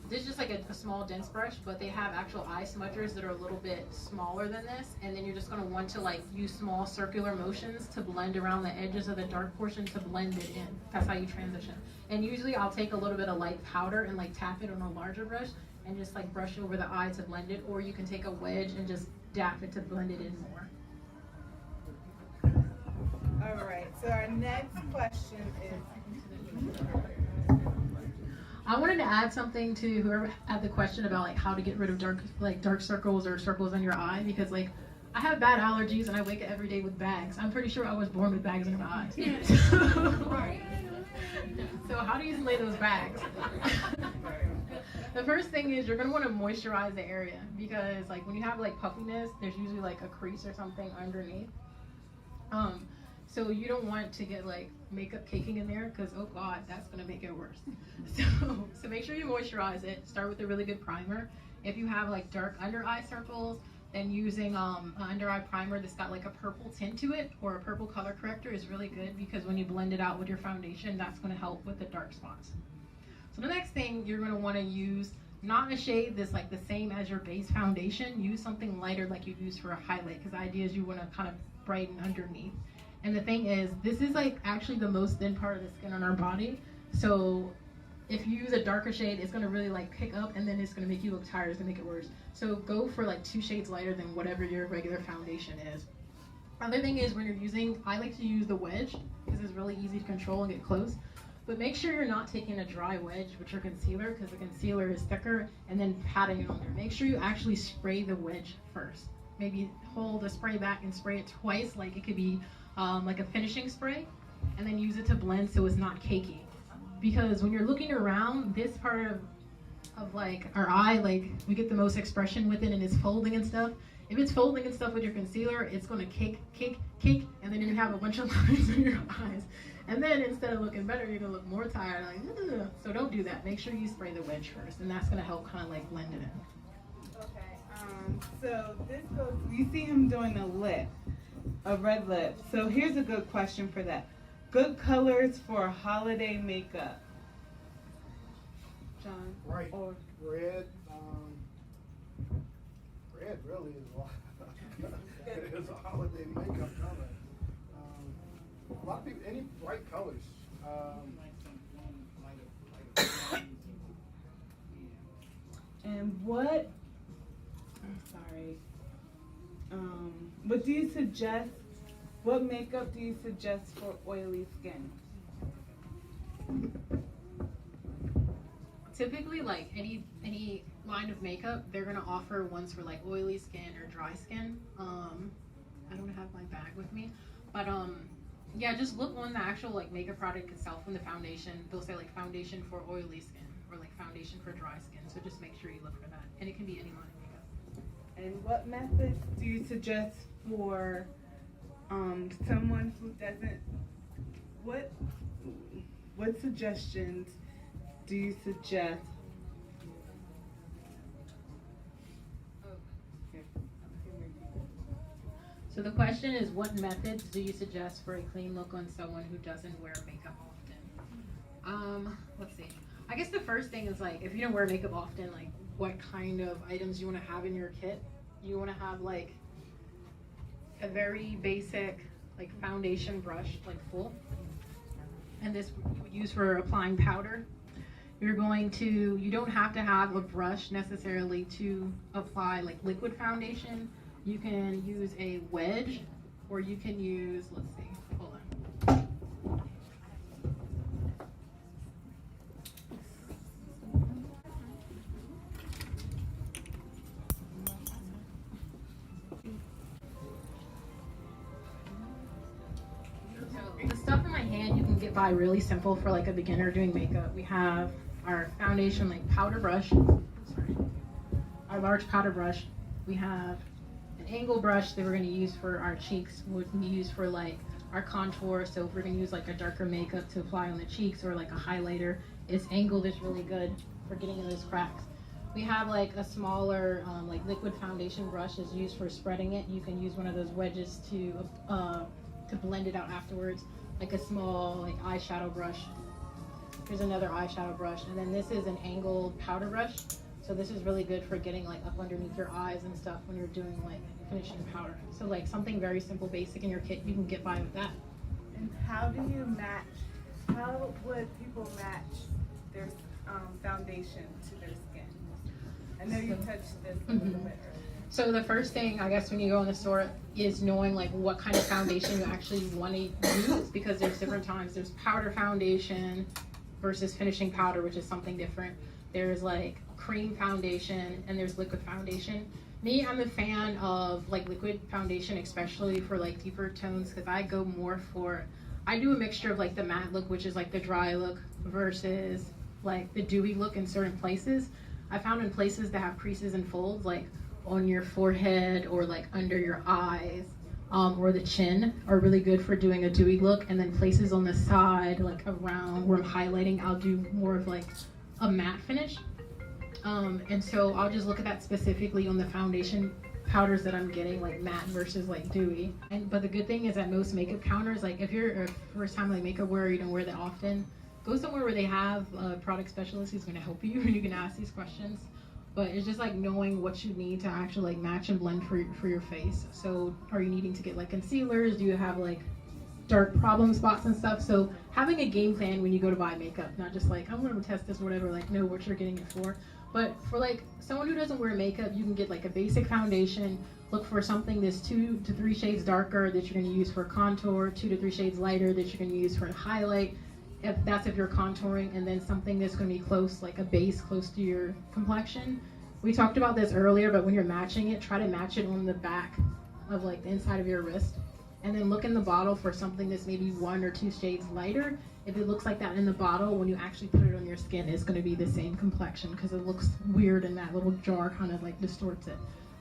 this is just like a small dense brush, but they have actual eye smudgers that are a little bit smaller than this, and then you're just going to want to like use small circular motions to blend around the edges of the dark portion to blend it in. That's how you transition. And usually I'll take a little bit of light powder and like tap it on a larger brush and just like brush over the eye to blend it, or you can take a wedge and just dap it to blend it in more. All right, so our next question is, I wanted to add something to whoever had the question about like how to get rid of dark circles or circles in your eye, because like I have bad allergies and I wake up every day with bags. I'm pretty sure I was born with bags in my eyes. So how do you lay those bags? The first thing is you're going to want to moisturize the area, because like when you have like puffiness, there's usually like a crease or something underneath. So you don't want to get like makeup caking in there, because oh god, that's going to make it worse. So make sure you moisturize it. Start with a really good primer. If you have like dark under eye circles, then using an under eye primer that's got like a purple tint to it or a purple color corrector is really good, because when you blend it out with your foundation, that's going to help with the dark spots. So the next thing you're going to want to use, not a shade that's like the same as your base foundation. Use something lighter like you use for a highlight, because the idea is you want to kind of brighten underneath. And the thing is, this is like actually the most thin part of the skin on our body. So if you use a darker shade, it's going to really like pick up, and then it's going to make you look tired. It's going to make it worse. So go for like 2 shades lighter than whatever your regular foundation is. Other thing is, when you're using, I like to use the wedge because it's really easy to control and get close. But make sure you're not taking a dry wedge with your concealer, because the concealer is thicker, and then patting it on there. Make sure you actually spray the wedge first. Maybe hold the spray back and spray it twice, like it could be like a finishing spray, and then use it to blend so it's not cakey. Because when you're looking around, this part of like our eye, like we get the most expression with it, and it's folding and stuff. If it's folding and stuff with your concealer, it's going to cake, and then you're going to have a bunch of lines in your eyes. And then instead of looking better, you're going to look more tired. Like, ugh. So don't do that. Make sure you spray the wedge first, and that's going to help kind of like blend it in. okay, so this goes, you see him doing a lip, a red lip. So here's a good question for that. Good colors for holiday makeup. John? Right. Or Red. Red really is it is a holiday makeup color. A lot of people, any bright colors. And what, I'm sorry, what do you suggest, what makeup do you suggest for oily skin? Typically, like any line of makeup, they're gonna offer ones for like oily skin or dry skin. I don't have my bag with me, but yeah, just look on the actual like makeup product itself in the foundation. They'll say like foundation for oily skin or like foundation for dry skin. So just make sure you look for that, and it can be any line of makeup. And what methods do you suggest for someone who doesn't? What suggestions do you suggest? So the question is, what methods do you suggest for a clean look on someone who doesn't wear makeup often? Let's see. I guess the first thing is like, if you don't wear makeup often, like what kind of items you want to have in your kit. You want to have like a very basic like foundation brush, like full. And this used for applying powder. You don't have to have a brush necessarily to apply like liquid foundation. You can use a wedge, or you can use, let's see, hold on. So the stuff in my hand you can get by really simple for like a beginner doing makeup. We have our foundation like powder brush, sorry, our large powder brush. We have an angle brush that we're going to use for our cheeks, would be used for like our contour. So if we're going to use like a darker makeup to apply on the cheeks or like a highlighter, it's angled, is really good for getting in those cracks. We have like a smaller like liquid foundation brush is used for spreading it. You can use one of those wedges to blend it out afterwards, like a small like eyeshadow brush. Here's another eyeshadow brush, and then this is an angled powder brush. So this is really good for getting like up underneath your eyes and stuff when you're doing like finishing powder. So like something very simple, basic in your kit, you can get by with that. And how would people match their foundation to their skin? I know you touched this a little bit earlier. So the first thing, I guess, when you go in the store is knowing like what kind of foundation you actually want to use, because there's different times. There's powder foundation versus finishing powder, which is something different. There's like cream foundation and there's liquid foundation. Me, I'm a fan of like liquid foundation, especially for like deeper tones, because I do a mixture of like the matte look, which is like the dry look, versus like the dewy look in certain places. I found in places that have creases and folds, like on your forehead or like under your eyes, or the chin, are really good for doing a dewy look. And then places on the side, like around where I'm highlighting, I'll do more of like a matte finish. And so I'll just look at that specifically on the foundation powders that I'm getting, like matte versus like dewy. But the good thing is at most makeup counters, like if you're a first time like makeup wearer, you don't wear that often, go somewhere where they have a product specialist who's going to help you and you can ask these questions. But it's just like knowing what you need to actually like match and blend for your face. So are you needing to get like concealers? Do you have like dark problem spots and stuff? So having a game plan when you go to buy makeup, not just like I'm going to test this or whatever, like know what you're getting it for. But for like someone who doesn't wear makeup, you can get like a basic foundation, look for something that's 2 to 3 shades darker that you're going to use for contour, 2 to 3 shades lighter that you're going to use for a highlight, if you're contouring, and then something that's going to be close, like a base close to your complexion. We talked about this earlier, but when you're matching it, try to match it on the back of like the inside of your wrist. And then look in the bottle for something that's maybe 1 or 2 shades lighter. If it looks like that in the bottle, when you actually put it on your skin, it's going to be the same complexion, because it looks weird and that little jar kind of like distorts it.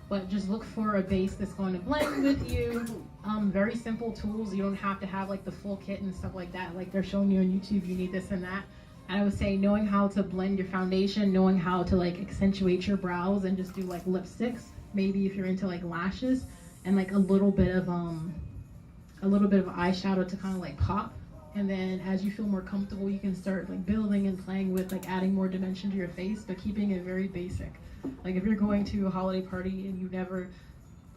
But just look for a base that's going to blend with you. Very simple tools. You don't have to have like the full kit and stuff like that. Like they're showing you on YouTube, you need this and that. And I would say knowing how to blend your foundation, knowing how to like accentuate your brows and just do like lipsticks, maybe if you're into like lashes, and like a little bit of eyeshadow to kind of like pop. And then as you feel more comfortable, you can start like building and playing with like adding more dimension to your face, but keeping it very basic. Like if you're going to a holiday party and you never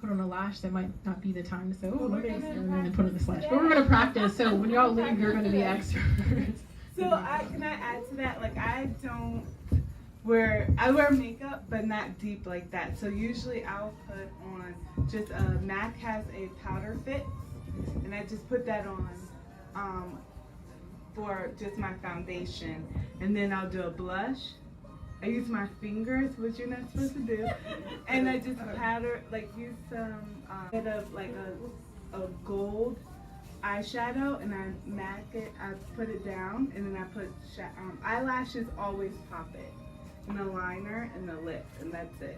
put on a lash, that might not be the time to say, oh, look at this, and then put on this lash. But we're gonna practice, so when y'all leave, you're gonna be experts. So can I add to that? Like I wear makeup, but not deep like that. So usually I'll put on just MAC has a powder fit, and I just put that on for just my foundation, and then I'll do a blush, I use my fingers, which you're not supposed to do, and I just powder, like use some bit of like a gold eyeshadow, and I MAC it, I put it down, and then I put eyelashes, always pop it, and a liner and the lip, and that's it.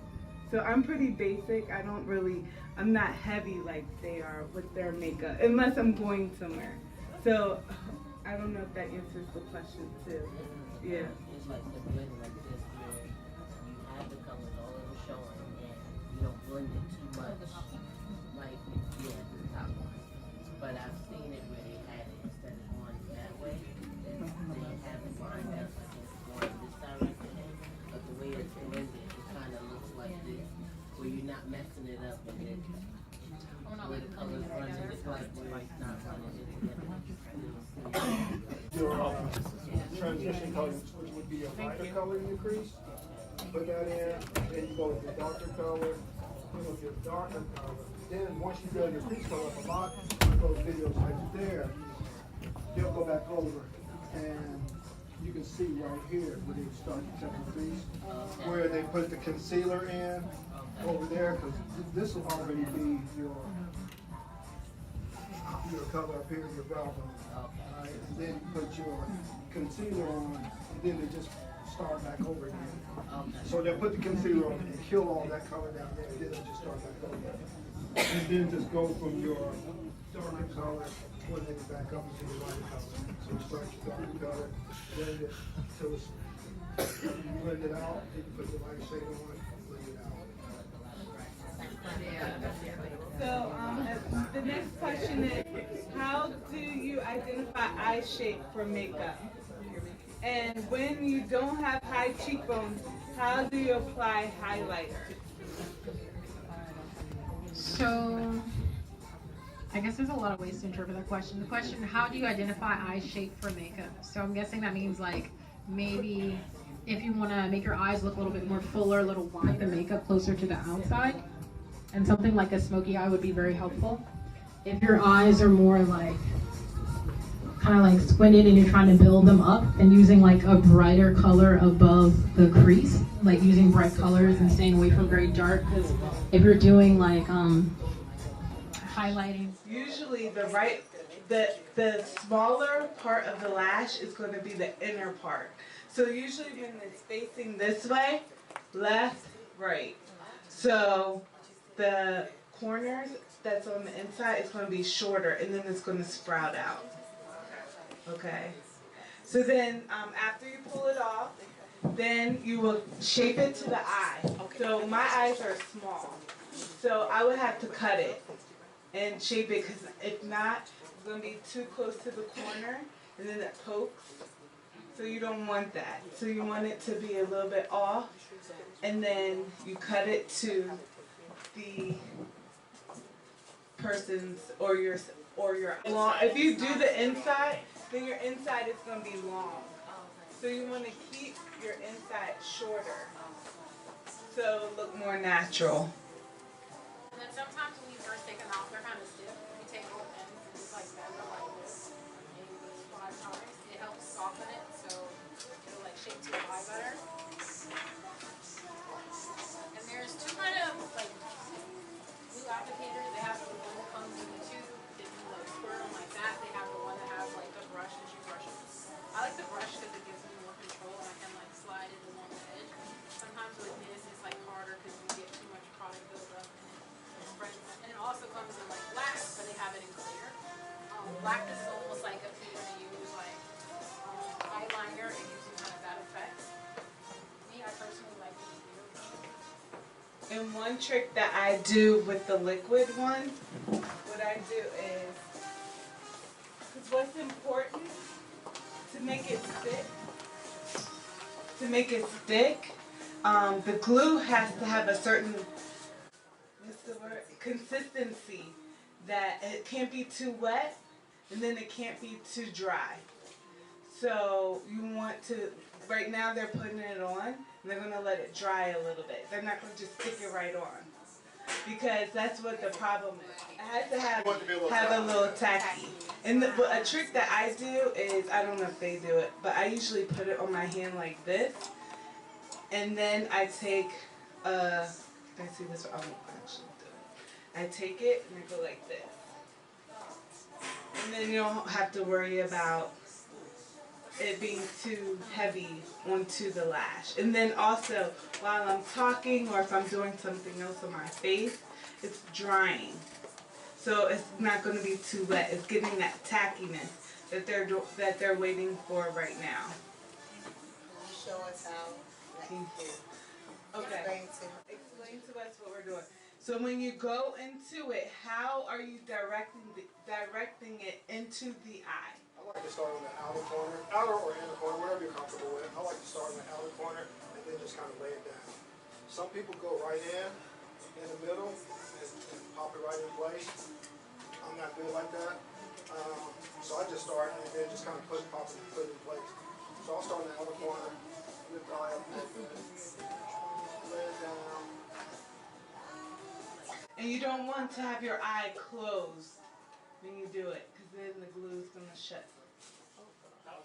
So I'm pretty basic. I'm not heavy like they are with their makeup, unless I'm going somewhere. So I don't know if that answers the question too. Yeah. It's like the blend like this where you have the colors all over showing and you don't blend it too much. Like, yeah, the top one. But I've seen it where they had it instead of going that way. They have it lined up like it's going this direction. But the way it's blended, it kind of looks like this. Where you're not messing it up and then where the colors running, it's like where it's not running it together. Your transition color, which would be a lighter color in your crease. Put that in, then you go with your darker color, then with your darker color. Then once you build your crease color up a lot, those videos right there, they'll go back over and you can see right here where they start the second crease, where they put the concealer in over there, because this will already be your color up here, your brow bone. Right? And then you put your concealer on, and then they just start back over again. So they'll put the concealer on and kill all that color down there, and then they'll just start back over. And then just go from your darker color, blend it back up into your lighter color. So you start your darker color, blend it till it's, you blend it out, then you put the light shade on, blend it out. So the next question is, how do you identify eye shape for makeup? And when you don't have high cheekbones, how do you apply highlighter? So, I guess there's a lot of ways to interpret that question. The question, how do you identify eye shape for makeup? So I'm guessing that means like maybe if you want to make your eyes look a little bit more fuller, a little wide, the makeup closer to the outside. And something like a smoky eye would be very helpful. If your eyes are more like, kind of like squinted and you're trying to build them up, and using like a brighter color above the crease, like using bright colors and staying away from very dark, because if you're doing like highlighting. Usually the smaller part of the lash is going to be the inner part. So usually when it's facing this way, left, right. So the corners that's on the inside is going to be shorter, and then it's going to sprout out. Okay. So then after you pull it off, then you will shape it to the eye. So my eyes are small, so I would have to cut it and shape it, because if not, it's going to be too close to the corner, and then it pokes. So you don't want that. So you want it to be a little bit off, and then you cut it to the person's or your long. If you do the inside, then your inside is going to be long. So you want to keep your inside shorter, so it'll look more natural. And then sometimes when you first take them out, they're kind of stiff. You take both ends and just like bend them like this, maybe this 5 times. It helps soften it, so it'll like shape to your eye better. And there's two kind of like glue applicators. They have the one that comes in the tube. If you like squirt them like that, they have the one that has like a brush that you brush them. I like the brush because it gives me more control and I can like slide it along the edge. Sometimes with this it's like harder because you get too much product buildup and it spreads. And it also comes in like black, but they have it in clear. Black is almost like if you want to use like eyeliner, it gives you kind of that effect. Me, I personally like this clear. And one trick that I do with the liquid one, what I do is, because what's important to make it stick, the glue has to have a certain, what's the word, consistency, that it can't be too wet and then it can't be too dry. So you want to, right now they're putting it on and they're going to let it dry a little bit. They're not going to just stick it right on, because that's what the problem is. It has to have a little tacky. And a trick that I do is, I don't know if they do it, but I usually put it on my hand like this, And then I take, I see this, I won't actually do it. I take it and I go like this. And then you don't have to worry about it being too heavy onto the lash. And then also, while I'm talking or if I'm doing something else on my face, it's drying. So it's not going to be too wet. It's getting that tackiness that they're waiting for right now. Can you show us how? Okay. Explain to us what we're doing. So when you go into it, how are you directing it into the eye? I like to start on the outer or inner corner, whatever you're comfortable with. I like to start on the outer corner and then just kind of lay it down. Some people go right in the middle, and pop it right in place. I'm not good like that. So I just start and then just kind of put it in place. So I'll start in the outer corner, lift the eye up a little bit, lay it down. And you don't want to have your eye closed when you do it, because then the glue is going to shut.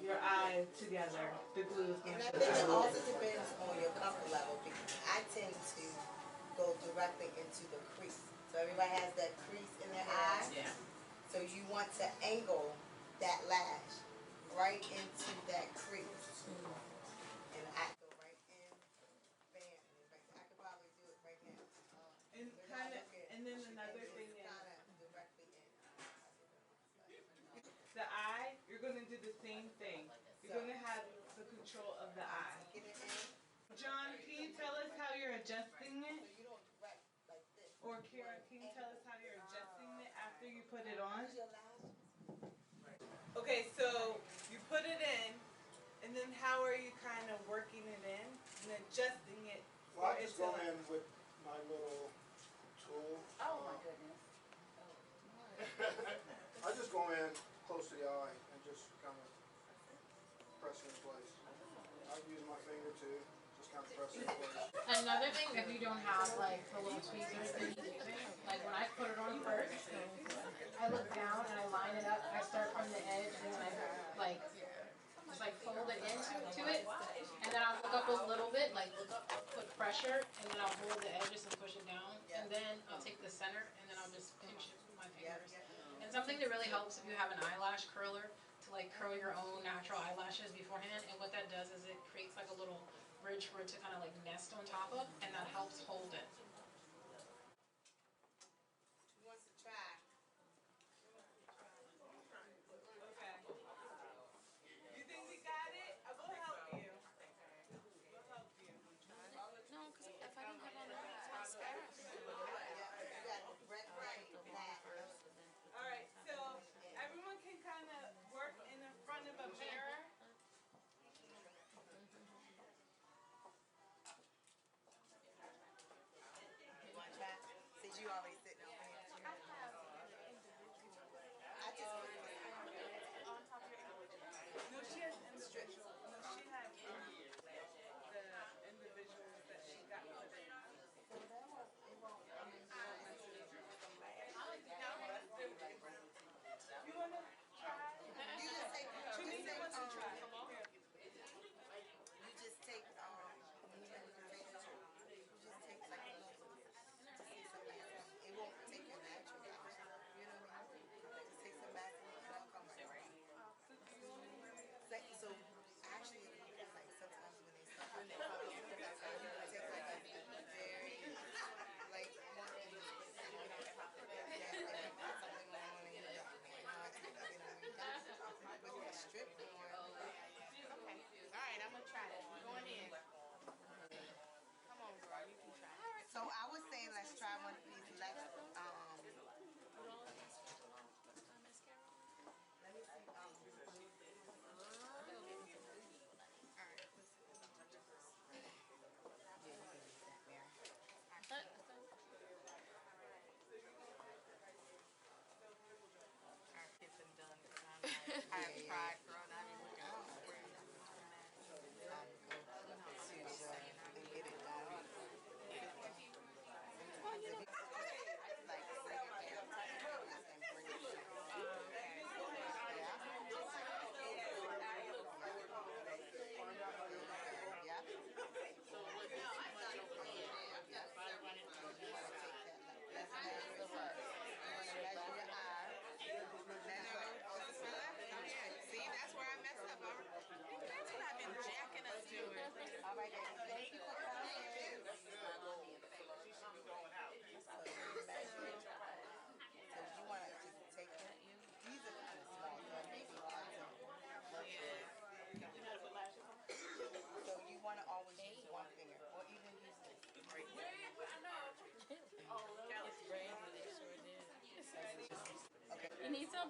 Your eye together, the glue is going to shut. And I think it also depends on your comfort level, because I tend to go directly into the crease. So everybody has that crease in their eye. Yeah. So you want to angle that lash right into that crease. And I go right in, bam, and back. I could probably do it right now. And then another thing is, kind of directly in. the eye, you're going to do the same thing. You're going to have the control of the eye. Get it in. John, can you tell us how you're adjusting it? So you don't direct like this. Or Karen, can you tell us how you're adjusting it after you put it on? Use your lash. Okay, so you put it in, and then how are you kind of working it in and adjusting it? Well, I just go in with my little tool. Oh my goodness. I just go in close to the eye and just kind of press it in place. I use my finger too, just kind of press it in place. Another thing, if you don't have like the little tweezers that you use, like when I put it on first, I look down and I line it up. I start from the edge and then I like just like fold it into it, and then I'll look up a little bit, like look up, put pressure, and then I'll hold the edges and push it down, and then I'll take the center and then I'll just pinch it with my fingers. And something that really helps if you have an eyelash curler to like curl your own natural eyelashes beforehand, and what that does is it creates like a little ridge for it to kind of like nest on top of, and that helps hold it. Who wants to try? Okay. You think we got it? I will help you. We'll help you. No, because if I didn't have on the mascara. All right, so everyone can kind of work in the front of a mirror.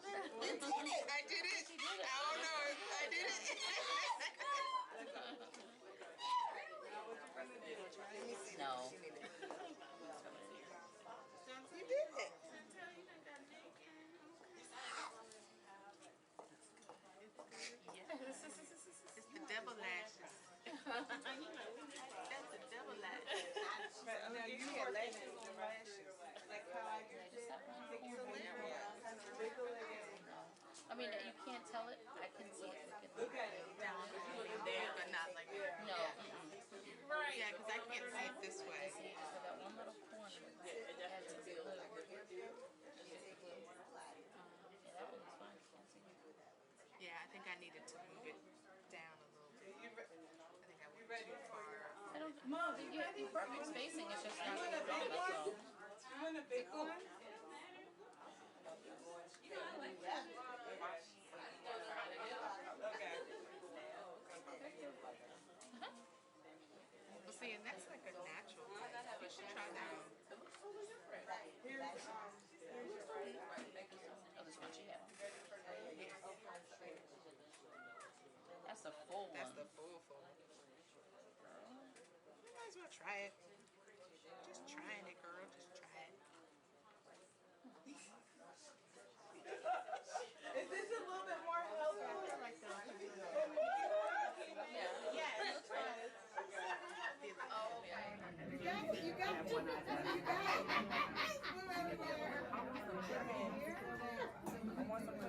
I did it. I don't know if I did it. No. You did it. Yes. It's the devil lashes. That's the devil lashes. Now you had lashes on lashes. Like how I did. I mean, you can't tell it. I can see it. Look at it. There, but not like that. No. Right. Yeah, because I can't see it this way. So that one little corner. Yeah, that one is fine. Yeah, I think I needed to move it down a little bit. I think I went too far. I don't. Mom, you have the perfect spacing. It's just not You want a big one? You want a big one? Okay. Well, see, and that's like a natural thing. You should try that one. Oh, this one she had on. That's the full one. That's the full. You might as well try it. Just trying it, girl. Just try it. Is this a little bit more healthy? Yeah, it looks fine. You got it. You got it.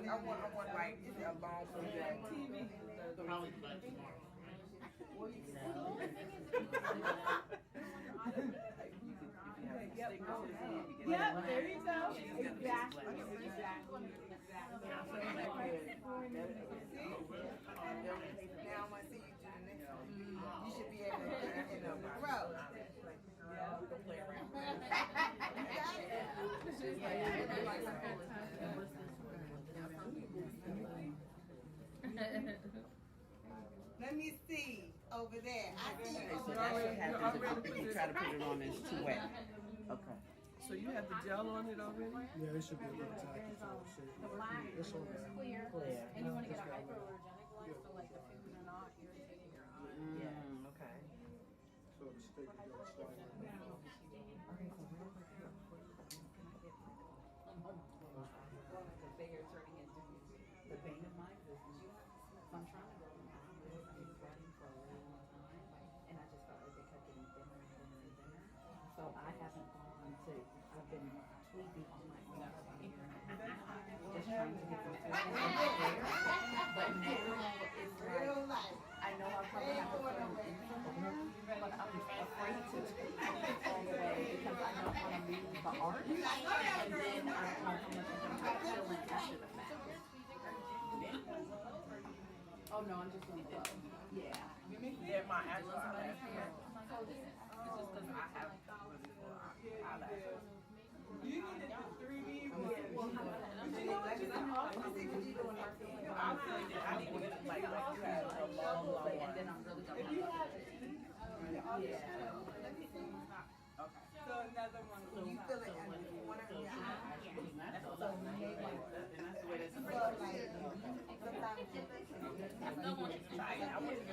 I want like a long Probably by tomorrow, Yep, there you go. Exactly. Now I see you do the next one. You should be able to get in the row. Play around. Let me see over there. I see you over So there. that's what happens if you try to put it on and it's too wet. Okay. So you have the gel on it already? Yeah, it should be a little tacky for the shape. It's okay. Clear. And you want to get a hypoallergenic one, so like the foods are not irritating your eye. Okay. So the stick goes slightly. The bear turning into the bane of my existence. I'm trying to go now. I've been writing for a really long time, and I just felt like they kept getting thinner and thinner and thinner. So I haven't gone to. I've been tweaking on my own for a year and a half, just trying to get them to there. But now it's Real like life. I know I probably have to put them in somewhere, but I'm afraid to take it all the way because I don't want to lose the art, and then I don't know how much I'm going to feel like after the fact. Oh no, I'm just gonna go. Yeah. They're my actual eyelashes. It's just because I have really full eyelashes. You need to do 3D with it. But you know what you can also do? I need to get like you have a long And then I'm really If you have yeah. Okay. So another one. You feel it under the corner of your eye. That's the way that's So like, sometimes I still want you to try it. I wouldn't